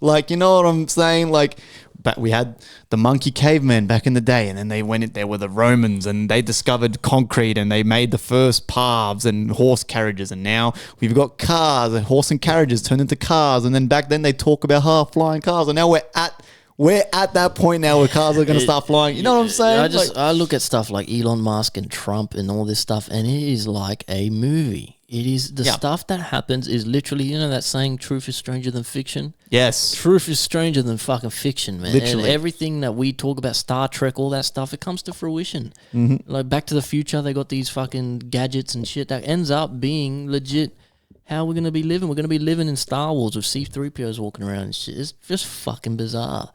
like, you know what I'm saying? Like, but we had the monkey cavemen back in the day, and then they went in there with the Romans, and they discovered concrete, and they made the first paths and horse carriages, and now we've got cars, and horse and carriages turned into cars, and then back then they talk about flying cars, and now we're at that point now where cars are going to start flying. You know what I'm saying? I look at stuff like Elon Musk and Trump and all this stuff, and it is like a movie. It is the stuff that happens is literally, you know that saying, truth is stranger than fiction? Yes. Truth is stranger than fucking fiction, man. Literally. And everything that we talk about, Star Trek, all that stuff, it comes to fruition. Like Back to the Future, they got these fucking gadgets and shit that ends up being legit. How we're going to be living? We're going to be living in Star Wars with C-3POs walking around and shit. It's just fucking bizarre.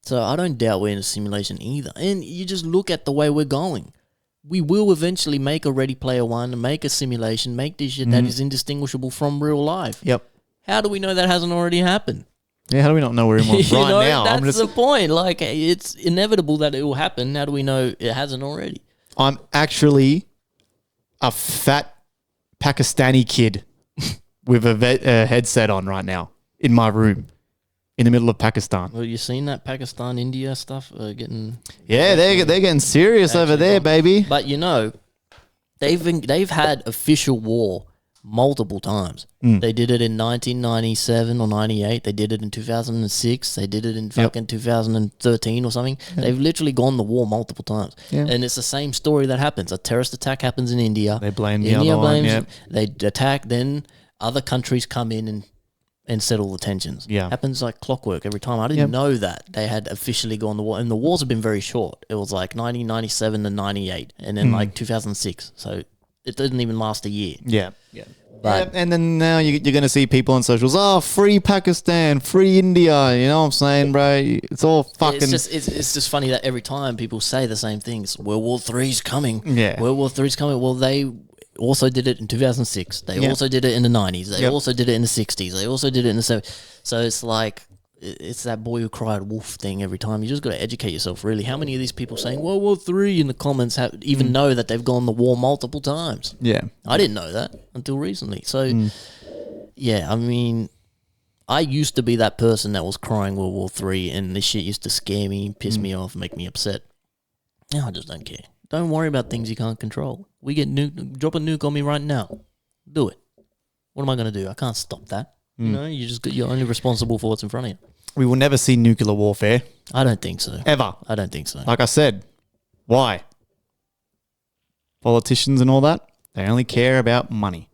So I don't doubt we're in a simulation either. And you just look at the way we're going. We will eventually make a Ready Player One, make a simulation, make this shit that is indistinguishable from real life. Yep. How do we know that hasn't already happened? Yeah, how do we not know we're in one right now? That's the point. Like, it's inevitable that it will happen. How do we know it hasn't already? I'm actually a fat Pakistani kid with a headset on right now in my room in the middle of Pakistan. Well, you seen that Pakistan India stuff getting? Yeah, they're getting serious over there, baby. But you know, they've had official war multiple times. They did it in 1997 or 98. They did it in 2006. They did it in fucking 2013 or something. They've literally gone to war multiple times. Yeah. And it's the same story that happens. A terrorist attack happens in India. They blame the other one, yeah. They attack, then other countries come in and settle the tensions. Yeah. Happens like clockwork every time. I didn't know that they had officially gone to war. And the wars have been very short. It was like 1997 to 98 and then like 2006. So it didn't even last a year. Yeah. Yeah. But and then now you're going to see people on socials, free Pakistan, free India. You know what I'm saying, bro? It's all fucking... It's just funny that every time people say the same things. World War III's coming. Yeah. World War III's coming. Well, they also did it in 2006. They also did it in the 90s. They also did it in the 60s. They also did it in the 70s. So it's like... It's that boy who cried wolf thing every time. You just got to educate yourself, really. How many of these people saying World War III in the comments even know that they've gone to war multiple times? Yeah. I didn't know that until recently. So, yeah, I mean, I used to be that person that was crying World War III and this shit used to scare me, piss me off, make me upset. Now I just don't care. Don't worry about things you can't control. We get drop a nuke on me right now. Do it. What am I going to do? I can't stop that. You know, you're only responsible for what's in front of you. We will never see nuclear warfare. I don't think so. Ever. I don't think so. Like I said, why? Politicians and all that, they only care about money.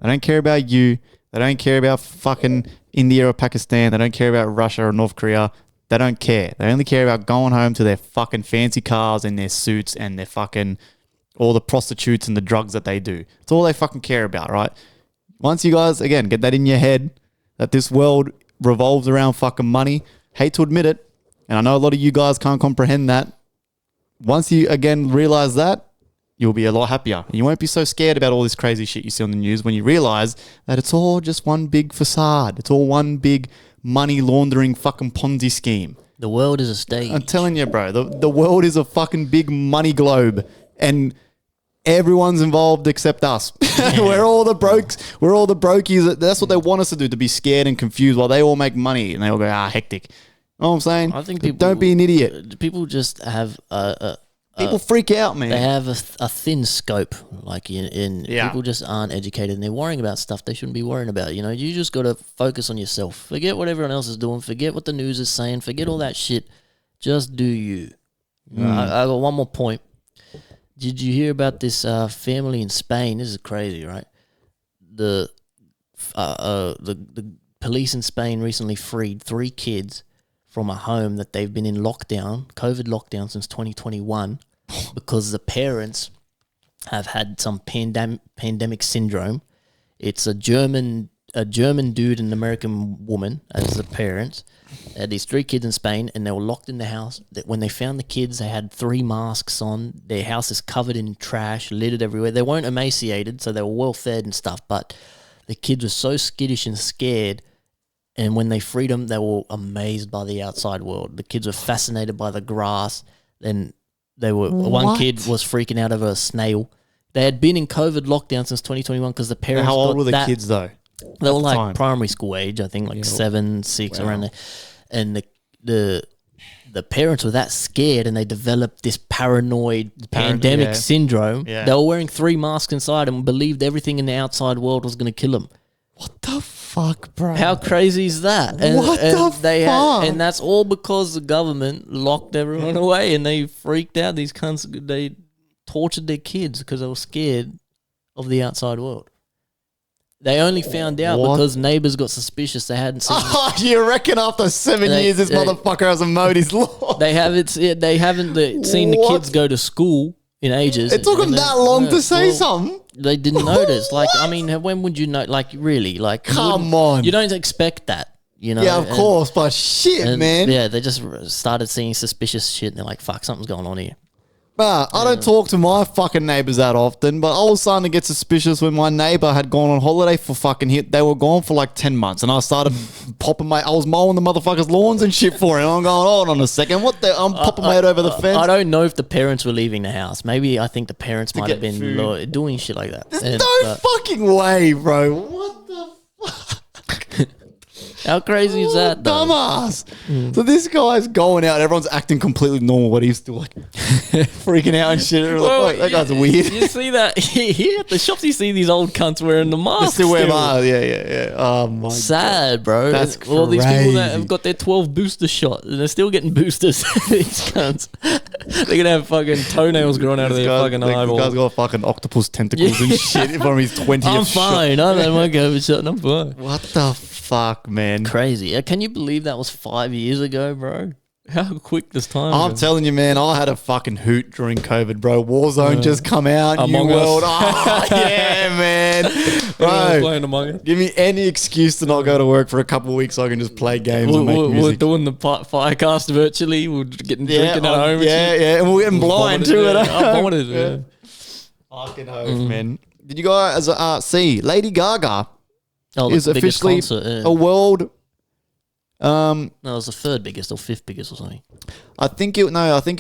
They don't care about you. They don't care about fucking India or Pakistan. They don't care about Russia or North Korea. They don't care. They only care about going home to their fucking fancy cars and their suits and their fucking all the prostitutes and the drugs that they do. It's all they fucking care about, right? Once you guys, again, get that in your head that this world revolves around fucking money. Hate to admit it, and I know a lot of you guys can't comprehend that. Once you, again, realize that, you'll be a lot happier. You won't be so scared about all this crazy shit you see on the news when you realize that it's all just one big facade. It's all one big money laundering fucking Ponzi scheme. The world is a stage. I'm telling you, bro, the world is a fucking big money globe, and everyone's involved except us. We're all the brokes. We're all the brokies. That's what they want us to do, to be scared and confused while they all make money and they all go, hectic. You know what I'm saying? I think people, don't be an idiot. People just have People freak out, man. They have a thin scope, like people just aren't educated and they're worrying about stuff they shouldn't be worrying about. You know, you just got to focus on yourself. Forget what everyone else is doing. Forget what the news is saying. Forget all that shit. Just do you. I got one more point. Did you hear about this family in Spain? This is crazy, right? The police in Spain recently freed 3 kids from a home that they've been in lockdown, COVID lockdown since 2021, because the parents have had some pandemic syndrome. It's a German dude and an American woman as the parents. They had these 3 kids in Spain and they were locked in the house. When they found the kids, they had 3 masks on. Their house is covered in trash, littered everywhere. They weren't emaciated, so they were well fed and stuff, but the kids were so skittish and scared. And when they freed them, they were amazed by the outside world. The kids were fascinated by the grass. And one kid was freaking out over a snail. They had been in COVID lockdown since 2021 because the parents. How old were the kids though? They were like primary school age, I think, like 7, 6, around there. And the parents were that scared and they developed this paranoid pandemic syndrome. Yeah. They were wearing 3 masks inside and believed everything in the outside world was going to kill them. What the fuck, bro? How crazy is that? And that's all because the government locked everyone away and they freaked out. These cunts, they tortured their kids because they were scared of the outside world. They only found out because neighbors got suspicious. They hadn't seen. Oh, you reckon after 7 years this motherfucker hasn't mowed his lawn? They haven't seen the kids go to school in ages. It took them that long to say something. They didn't notice. Like, I mean, when would you know? Like, really? Like, come on. You don't expect that, you know? Yeah, of course, but shit, man. Yeah, they just started seeing suspicious shit and they're like, fuck, something's going on here. Nah, I don't talk to my fucking neighbours that often, but I was starting to get suspicious when my neighbour had gone on holiday for they were gone for like 10 months and I started I was mowing the motherfuckers' lawns and shit for him. I'm going, hold on a second, I'm popping my head over the fence. I don't know if the parents were leaving the house. Maybe I think the parents might have been doing shit like that. There's no fucking way, bro. What the fuck? How crazy is that, though? Dumbass. So this guy's going out. Everyone's acting completely normal, but he's still like freaking out and shit. Like, that guy's weird. You see that? Here at the shops, you see these old cunts wearing the mask. They still wear masks. Yeah. Oh my Sad, bro. That's all these people that crazy. have got their 12 booster shot, and they're still getting boosters. These cunts. They're gonna have fucking toenails growing out of their fucking eyeball. This guy's got fucking octopus tentacles and shit from his 20th I'm shot. fine. I don't want COVID shot, and I'm fine. What the fuck, man? Crazy. Can you believe that was 5 years ago, bro? How quick this time I'm goes. telling you, man, I had a fucking hoot during COVID, bro. Warzone just come out. Among New Us. World. Oh, yeah, man. Everyone's Bro, playing Among Us. give me any excuse to not go to work for a couple of weeks so I can just play games and make We're music. doing the Firecast virtually. We're getting drinking at home. and shit. Yeah, and we're getting blind too. Yeah, at I home. vomited, yeah. Fucking hope, man. Did you guys see Lady Gaga Oh, is the biggest officially concert, yeah. a world... No, it was the third biggest or fifth biggest or something. I think it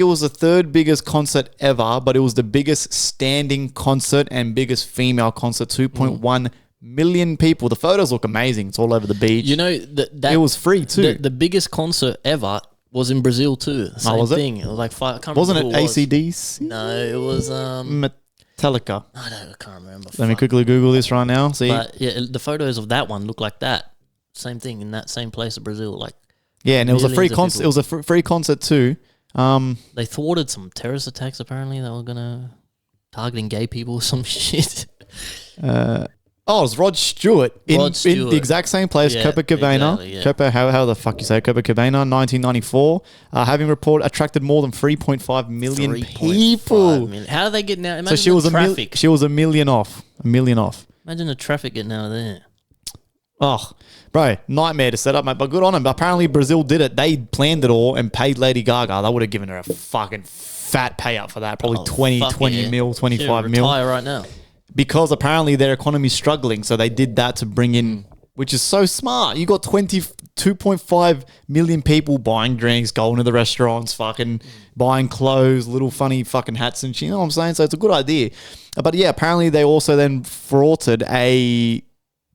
was the third biggest concert ever, but it was the biggest standing concert and biggest female concert. 2.1 million people. The photos look amazing. It's all over the beach. You know that it was free too. The biggest concert ever was in Brazil too. The same was it? thing. It was like five. I can't Wasn't it remember who was. ACDC? No, it was Metallica. I can't remember. Let me quickly Google this right now. See, But yeah, the photos of that one look like that. Same thing in that same place of Brazil. Like yeah, and it was a free millions of concert. It people. was a free concert too. they thwarted some terrorist attacks apparently that were gonna targeting gay people or some shit. Oh, it was Rod Stewart in Rod in Stewart. the exact same place, Yeah, Copacabana. exactly, yeah. How the fuck you say Copacabana, 1994. Having attracted more than 3.5 million 3.5 people. million. How are they getting out? Imagine So she was the a traffic. she was a million off. A million off. Imagine the traffic getting out of there. Oh, bro, nightmare to set up, mate. But good on them. Apparently, Brazil did it. They planned it all and paid Lady Gaga. They would have given her a fucking fat payout for that. Probably 20 Fuck 20 yeah. mil, 25 Should mil. retire right now. Because apparently their economy's struggling. So they did that to bring in, which is so smart. You got 2.5 million people buying drinks, going to the restaurants, fucking buying clothes, little funny fucking hats and shit. You know what I'm saying? So it's a good idea. But yeah, apparently they also then thwarted a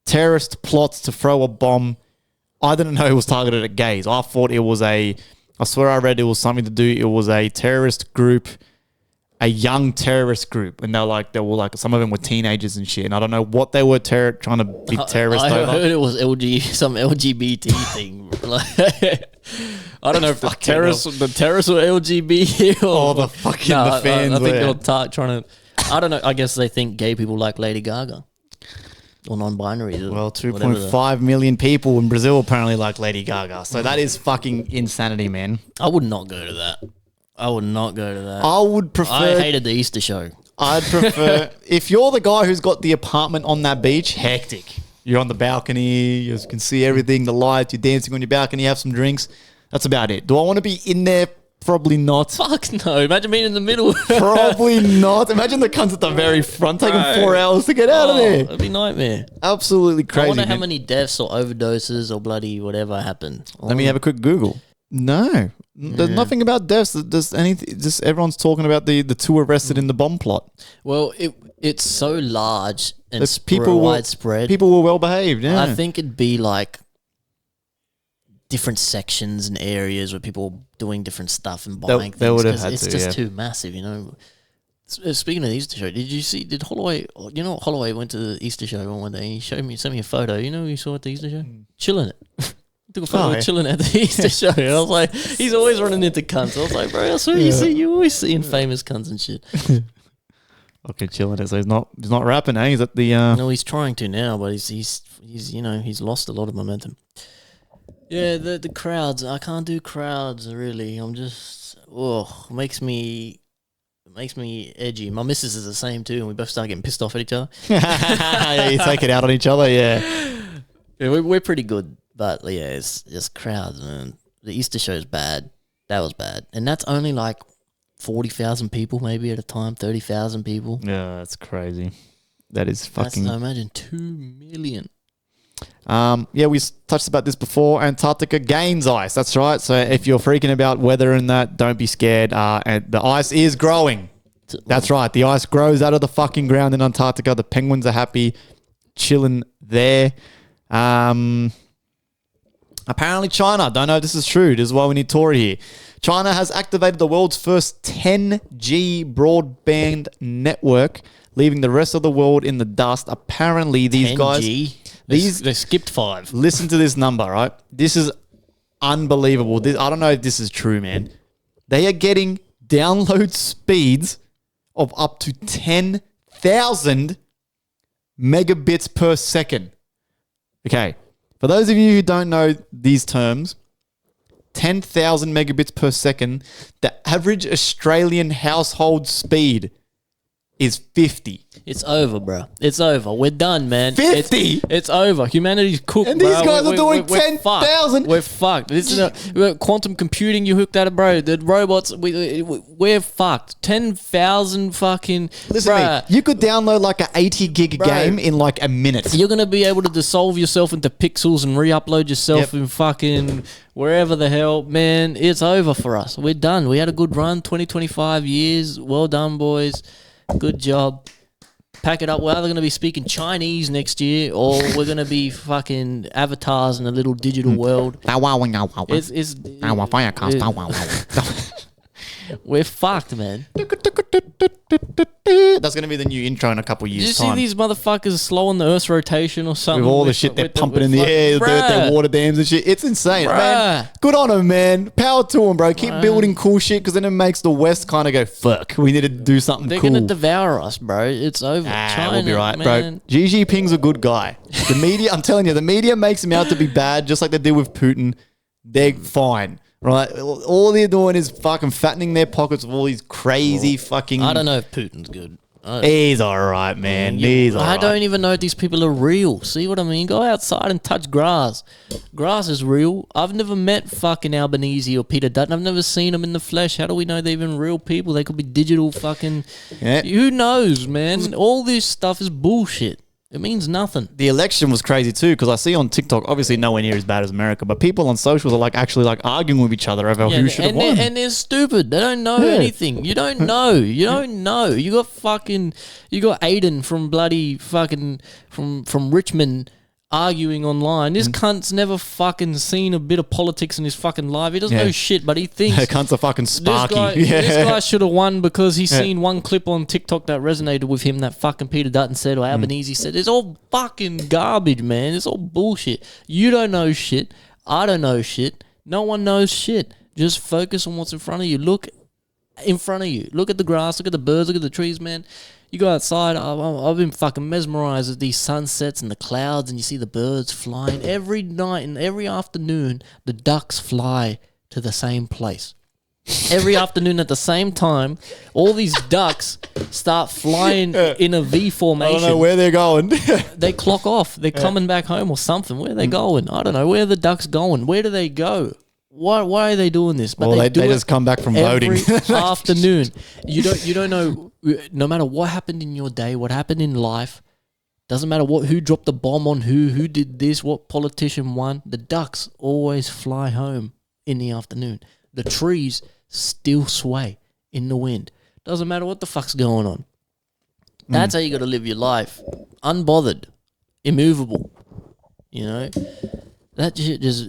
terrorist plot to throw a bomb. I didn't know it was targeted at gays. I thought it was I swear I read it was something to do. It was a terrorist group, a young terrorist group. And they were like, some of them were teenagers and shit. And I don't know what they were trying to be terrorists I over. heard it was some LGBT thing. I don't know if the terrorists were LGBT or the fucking the fans I think were. they were trying to. I don't know. I guess they think gay people like Lady Gaga or non-binary. Well, 2.5 million people in Brazil apparently like Lady Gaga. So that is fucking insanity, man. I would not go to that. I would not go to that. I would prefer... I hated the Easter show. I'd prefer... if you're the guy who's got the apartment on that beach, hectic. You're on the balcony, you can see everything, the lights, you're dancing on your balcony, you have some drinks. That's about it. Do I want to be in there? Probably not. Fuck no. Imagine being in the middle. Probably not. Imagine the cunts at the very front taking 4 hours to get out of there. It'd be a nightmare. Absolutely crazy. I wonder how man. many deaths or overdoses or bloody whatever happened. Let me have a quick Google. No. There's nothing about deaths. There's anything. Just everyone's talking about the two arrested in the bomb plot. Well, it's so large and There's people widespread. People were well behaved. Yeah. I think it'd be like different sections and areas where people are doing different stuff and buying They things. would have 'cause had it's to, just yeah. too massive, you know. Speaking of the Easter show, did Holloway, Holloway went to the Easter show one day and he sent me a photo. You know who you saw at the Easter show? Chilling it. Took a photo yeah. of chilling at the Easter show. And I was like, he's always running into cunts. I was like, bro, I swear you always seeing famous cunts and shit. Okay, chilling it. So he's not rapping, eh? He's at the No, he's trying to now, but he's lost a lot of momentum. Yeah, the crowds. I can't do crowds really. I'm just makes me edgy. My missus is the same too, and we both start getting pissed off at each other. yeah, you take it out on each other, yeah. Yeah, we're pretty good, but yeah, it's just crowds, man. The Easter show is bad. That was bad, and that's only like 40,000 people maybe at a time, 30,000 people. Yeah, that's crazy. That is fucking... I imagine 2 million. Yeah, we touched about this before. Antarctica gains ice. That's right. So if you're freaking about weather and that, don't be scared. And the ice is growing. That's right. The ice grows out of the fucking ground in Antarctica. The penguins are happy, chilling there. Apparently China, don't know if this is true. This is why we need Tory here. China has activated the world's first 10G broadband network, leaving the rest of the world in the dust. Apparently these 10G? guys... They skipped 5. Listen to this number, right? This is unbelievable. I don't know if this is true, man. They are getting download speeds of up to 10,000 megabits per second. Okay. For those of you who don't know these terms, 10,000 megabits per second, the average Australian household speed is 50. It's over, bro. It's over. We're done, man. 50? It's over. Humanity's cooked, And these bro. guys are doing 10,000. We're fucked. This is quantum computing. You hooked at it, bro. The robots. We're fucked. 10,000 fucking. Listen to bruh. me. You could download like an 80 gig game in like a minute. You're gonna be able to dissolve yourself into pixels and re-upload yourself in fucking wherever the hell, man. It's over for us. We're done. We had a good run. 20-25 years. Well done, boys. Good job. Pack it up. We're either going to be speaking Chinese next year or we're going to be fucking avatars in a little digital world. We're fucked, man. That's going to be the new intro in a couple years' Did you see time. these motherfuckers slowing the Earth's rotation or something? With all the shit they're pumping in the air, their water dams and shit. It's insane, man. Good on them, man. Power to them, bro. Keep building cool shit because then it makes the West kind of go, fuck, we need to do something They're cool. going to devour us, bro. It's over. China, we'll be right, man. bro. Xi Jinping's a good guy. The media, I'm telling you, the media makes him out to be bad, just like they did with Putin. They're fine. Right, all they're doing is fucking fattening their pockets with all these crazy fucking. I don't know if Putin's good. He's all right, man. He's all right. I don't even know if these people are real. See what I mean? Go outside and touch grass. Grass is real. I've never met fucking Albanese or Peter Dutton. I've never seen them in the flesh. How do we know they're even real people? They could be digital fucking. Yeah. Who knows, man? All this stuff is bullshit. It means nothing. The election was crazy too because I see on TikTok, obviously nowhere near as bad as America, but people on socials are like actually like arguing with each other over who should have won. And they're stupid. They don't know anything. You don't know. You don't know. You got Aiden from bloody fucking from Richmond arguing online. This cunt's never fucking seen a bit of politics in his fucking life. He doesn't know shit, but he thinks The cunts are fucking sparky. this guy should have won because he's seen one clip on TikTok that resonated with him that fucking Peter Dutton said or Albanese said. It's all fucking garbage, man. It's all bullshit. You don't know shit. I don't know shit. No one knows shit. Just focus on what's in front of you. Look in front of you. Look at the grass. Look at the birds. Look at the trees, man. You go outside, I've been fucking mesmerized with these sunsets and the clouds, and you see the birds flying. Every night and every afternoon, the ducks fly to the same place. Every afternoon at the same time, all these ducks start flying in a V formation. I don't know where they're going. They clock off. They're coming back home or something. Where are they going? I don't know. Where are the ducks going? Where do they go? Why are they doing this? But Well, they do it just come back from voting. every afternoon. You don't know. No matter what happened in your day, what happened in life, doesn't matter who dropped the bomb on who did this, what politician won. The ducks always fly home in the afternoon. The trees still sway in the wind. Doesn't matter what the fuck's going on. That's how you got to live your life, unbothered, immovable. You know, that shit just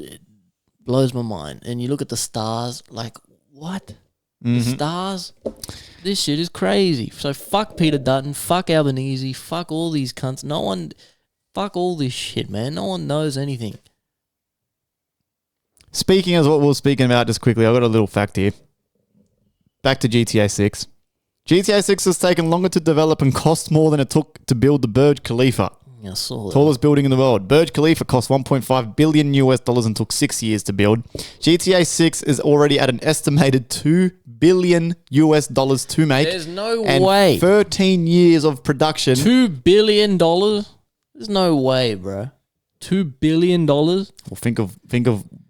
blows my mind. And you look at the stars, like, what? The stars? This shit is crazy. So fuck Peter Dutton, fuck Albanese, fuck all these cunts. Fuck all this shit, man. No one knows anything. Speaking as what we were speaking about just quickly, I've got a little fact here. Back to GTA 6. GTA 6 has taken longer to develop and cost more than it took to build the Burj Khalifa. I saw that. Tallest building in the world. Burj Khalifa cost $1.5 billion and took 6 years to build. GTA 6 is already at an estimated $2 billion to make. There's no and way. 13 years of production. $2 billion? There's no way, bro. $2 billion? Well, think of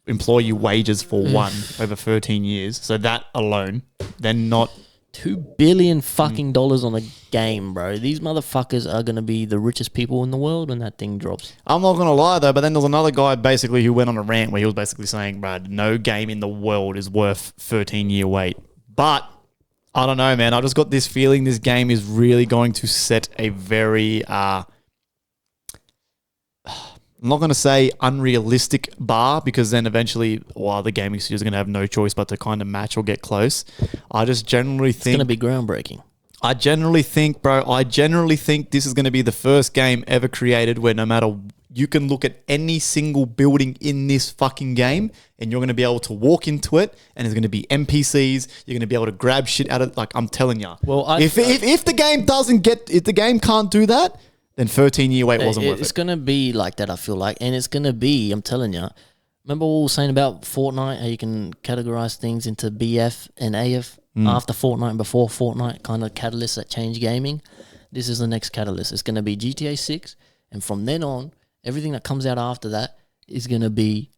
employee wages for one over 13 years. So that alone, then not... $2 billion fucking dollars on a game, bro. These motherfuckers are going to be the richest people in the world when that thing drops. I'm not going to lie, though, but then there's another guy basically who went on a rant where he was basically saying, bro, no game in the world is worth 13-year wait. But I don't know, man. I just got this feeling this game is really going to set a very... I'm not going to say unrealistic bar, because then eventually, the gaming studios are going to have no choice but to kind of match or get close. I just generally think It's going to be groundbreaking. I generally think this is going to be the first game ever created where no matter, you can look at any single building in this fucking game and you're going to be able to walk into it and there's going to be NPCs. You're going to be able to grab shit out of it. Like, I'm telling you. Well, if the game if the game can't do that, then 13-year wait wasn't worth it. It's going to be like that, I feel like. And it's going to be, I'm telling you, remember what we were saying about Fortnite, how you can categorize things into BF and AF after Fortnite and before Fortnite, kind of catalysts that change gaming? This is the next catalyst. It's going to be GTA 6, and from then on, everything that comes out after that is going to be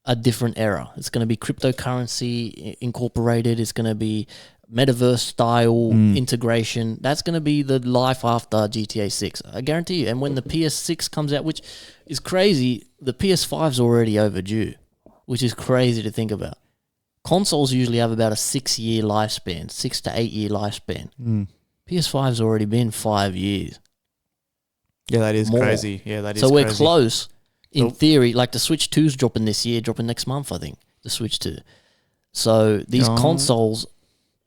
a different era. It's going to be cryptocurrency incorporated. It's going to be metaverse style integration. That's going to be the life after GTA 6. I guarantee you. And when the PS6 comes out, which is crazy, the PS5's already overdue, which is crazy to think about. Consoles usually have about a 6-year lifespan, 6 to 8 year lifespan. PS5's already been 5 years. Yeah, that is More. crazy. Yeah, that is so crazy. we're close in theory. Like the Switch 2's dropping this year, dropping next month, I think. The Switch 2. So these consoles,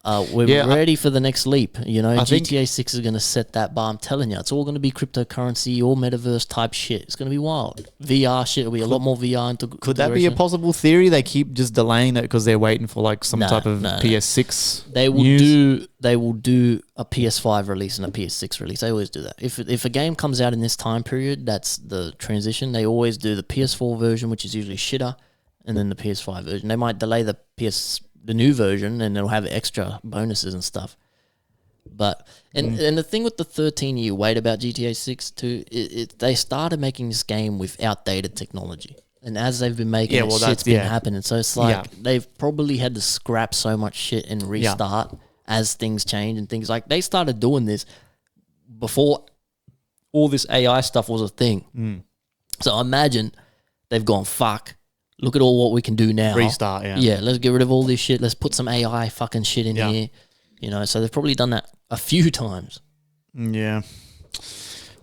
we're ready for the next leap. You know, GTA 6 is going to set that bar. I'm telling you, it's all going to be cryptocurrency or metaverse type shit. It's going to be wild. VR shit will be a lot more VR into. Could that be a possible theory? They keep just delaying it because they're waiting for like some type of PS6. They will do. They will do a PS5 release and a PS6 release. They always do that. If a game comes out in this time period, that's the transition. They always do the PS4 version, which is usually shitter, and then the PS5 version. They might delay the new version, and it'll have extra bonuses and stuff. But and the thing with the 13-year wait about GTA 6 too, they started making this game with outdated technology, and as they've been making shit's been happening. So it's like they've probably had to scrap so much shit and restart as things change and things like. They started doing this before all this AI stuff was a thing. So imagine they've gone, fuck, look at all what we can do now. Restart, Yeah, let's get rid of all this shit. Let's put some AI fucking shit in here. You know, so they've probably done that a few times. Yeah.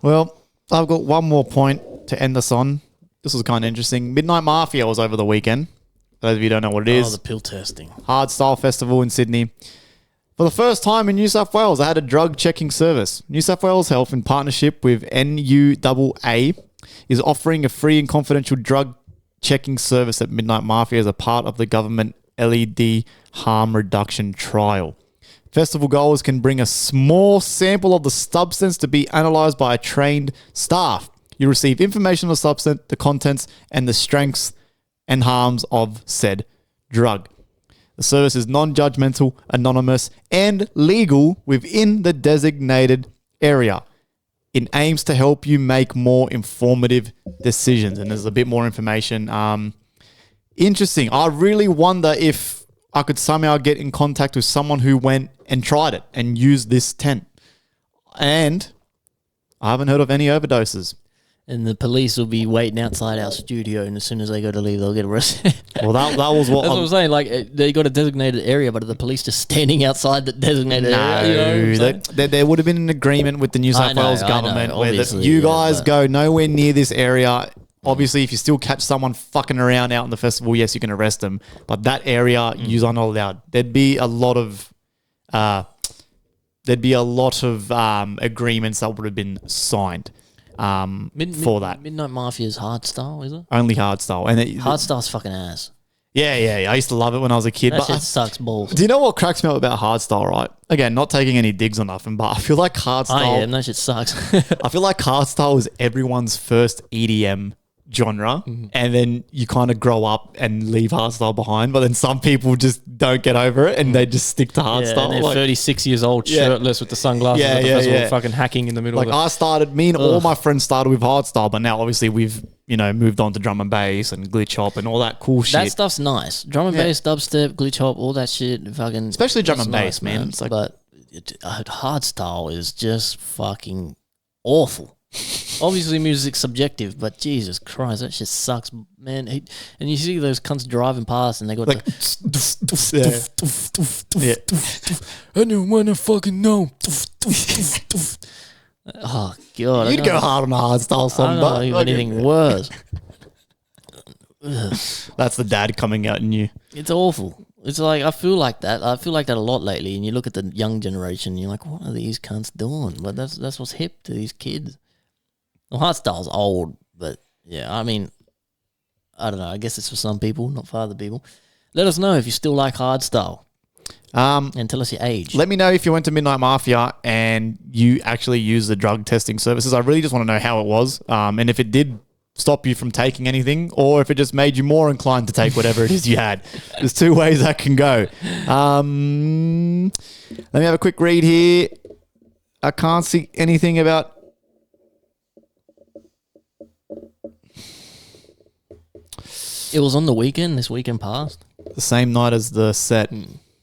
Well, I've got one more point to end us on. This was kind of interesting. Midnight Mafia was over the weekend. For those of you who don't know what it is. Oh, the pill testing. Hardstyle Festival in Sydney. For the first time in New South Wales, they had a drug checking service. New South Wales Health, in partnership with NUAA, is offering a free and confidential drug checking service at Midnight Mafia as a part of the government LED harm reduction trial. Festival goers can bring a small sample of the substance to be analysed by a trained staff. You receive information on the substance, the contents, and the strengths and harms of said drug. The service is non-judgmental, anonymous, and legal within the designated area. It aims to help you make more informative decisions. And there's a bit more information. Interesting. I really wonder if I could somehow get in contact with someone who went and tried it and used this tent. And I haven't heard of any overdoses. And the police will be waiting outside our studio, and as soon as they go to leave, they'll get arrested. Well, that was what That's what I'm saying. Like, they got a designated area, but are the police just standing outside the designated area? You know there would have been an agreement with the New South Wales government where you guys go nowhere near this area. Obviously, if you still catch someone fucking around out in the festival, yes, you can arrest them. But that area, you are not allowed. There'd be a lot of agreements that would have been signed. For that. Midnight Mafia's hardstyle, is it? Only hardstyle. And Hardstyle's fucking ass. Yeah. I used to love it when I was a kid. That shit sucks balls. Do you know what cracks me up about hardstyle, right? Again, not taking any digs or nothing, but I feel like hardstyle... that shit sucks. I feel like hardstyle is everyone's first EDM genre, and then you kind of grow up and leave hardstyle behind, but then some people just don't get over it and they just stick to hardstyle. And they're 36 years old, shirtless with the sunglasses at the festival, fucking hacking in the middle of it. Me and all my friends started with hardstyle, but now obviously we've, moved on to drum and bass and glitch hop and all that cool shit. That stuff's nice. Drum and bass, dubstep, glitch hop, all that shit, fucking... Especially drum and bass, man. It's like, but hardstyle is just fucking awful. Obviously, music's subjective, but Jesus Christ, that shit sucks, man. And you see those cunts driving past, and they got like, I don't wanna fucking know. Oh God, You'd go hard on a hard style I song, don't but know anything worse. that's the dad coming out in you. It's awful. It's like I feel like that. I feel like that a lot lately. And you look at the young generation, and you're like, what are these cunts doing? But that's what's hip to these kids. Well, hardstyle's old, but yeah, I mean, I don't know. I guess it's for some people, not for other people. Let us know if you still like hardstyle. And tell us your age. Let me know if you went to Midnight Mafia and you actually used the drug testing services. I really just want to know how it was, and if it did stop you from taking anything, or if it just made you more inclined to take whatever it is you had. There's two ways that can go. Let me have a quick read here. I can't see anything about. It was on the weekend. This weekend passed. The same night as the set.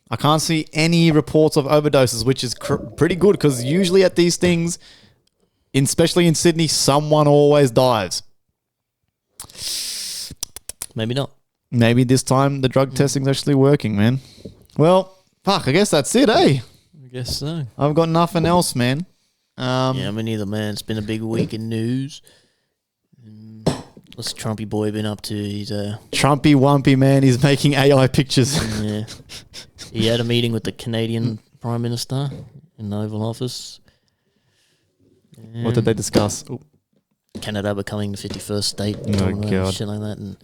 I can't see any reports of overdoses, which is pretty good because usually at these things, especially in Sydney, someone always dies. Maybe not. Maybe this time the drug testing's actually working, man. Well, fuck, I guess that's it, eh? I guess so. I've got nothing else, man. Yeah, me neither, man. It's been a big week in news. What's Trumpy boy been up to? He's Trumpy Wumpy, man. He's making AI pictures. yeah. He had a meeting with the Canadian Prime Minister in the Oval Office. What did they discuss? Ooh. Canada becoming the 51st state. Oh, God. Shit like that. And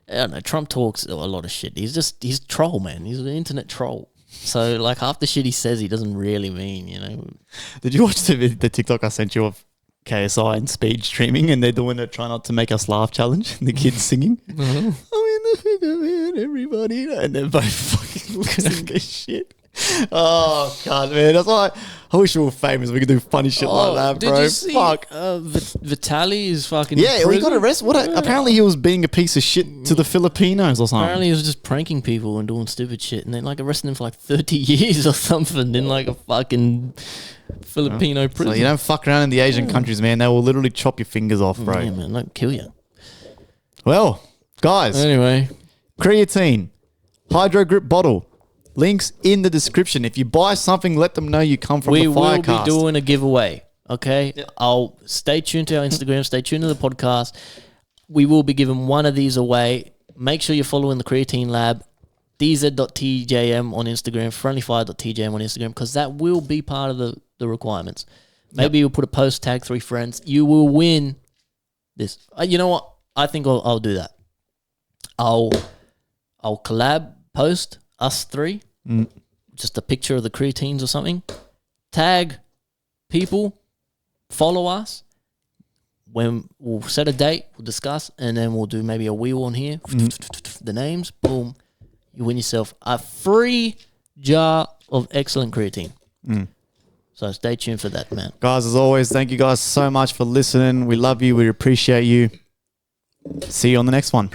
I don't know. Trump talks a lot of shit. He's troll, man. He's an internet troll. So, like, half the shit he says he doesn't really mean, you know. Did you watch the TikTok I sent you of KSI and speed streaming, and they're doing a try not to make us laugh challenge, and the kids singing? I'm in the thick of it, everybody. And they're both fucking losing their shit. Oh, God, man. That's why I wish we were famous. We could do funny shit like that, bro. Did you see Fuck. Vitaly is fucking Yeah, in he got prison? arrested. Apparently he was being a piece of shit to the Filipinos or something. Apparently he was just pranking people and doing stupid shit. And then, like, arresting him for, like, 30 years or something in, like, a fucking Filipino prison. So you don't fuck around in the Asian countries, man. They will literally chop your fingers off, bro. Yeah, man. Like, kill you. Well, guys, Anyway, creatine, hydro grip bottle. Links in the description. If you buy something, let them know you come from We the will FireCast. be doing a giveaway. Okay, I'll stay tuned to our Instagram. Stay tuned to the podcast. We will be giving one of these away. Make sure you're following the Creatine Lab, dz.tjm on Instagram, friendlyfire.tjm on Instagram, because that will be part of the requirements. Maybe you'll put a post, tag 3 friends. You will win this. You know what? I think I'll do that. I'll collab post us 3, just a picture of the creatines or something. Tag people, follow us. When we'll set a date, we'll discuss, and then we'll do maybe a wheel on here. The names, boom. You win yourself a free jar of excellent creatine. So stay tuned for that, man. Guys, as always, thank you guys so much for listening. We love you. We appreciate you. See you on the next one.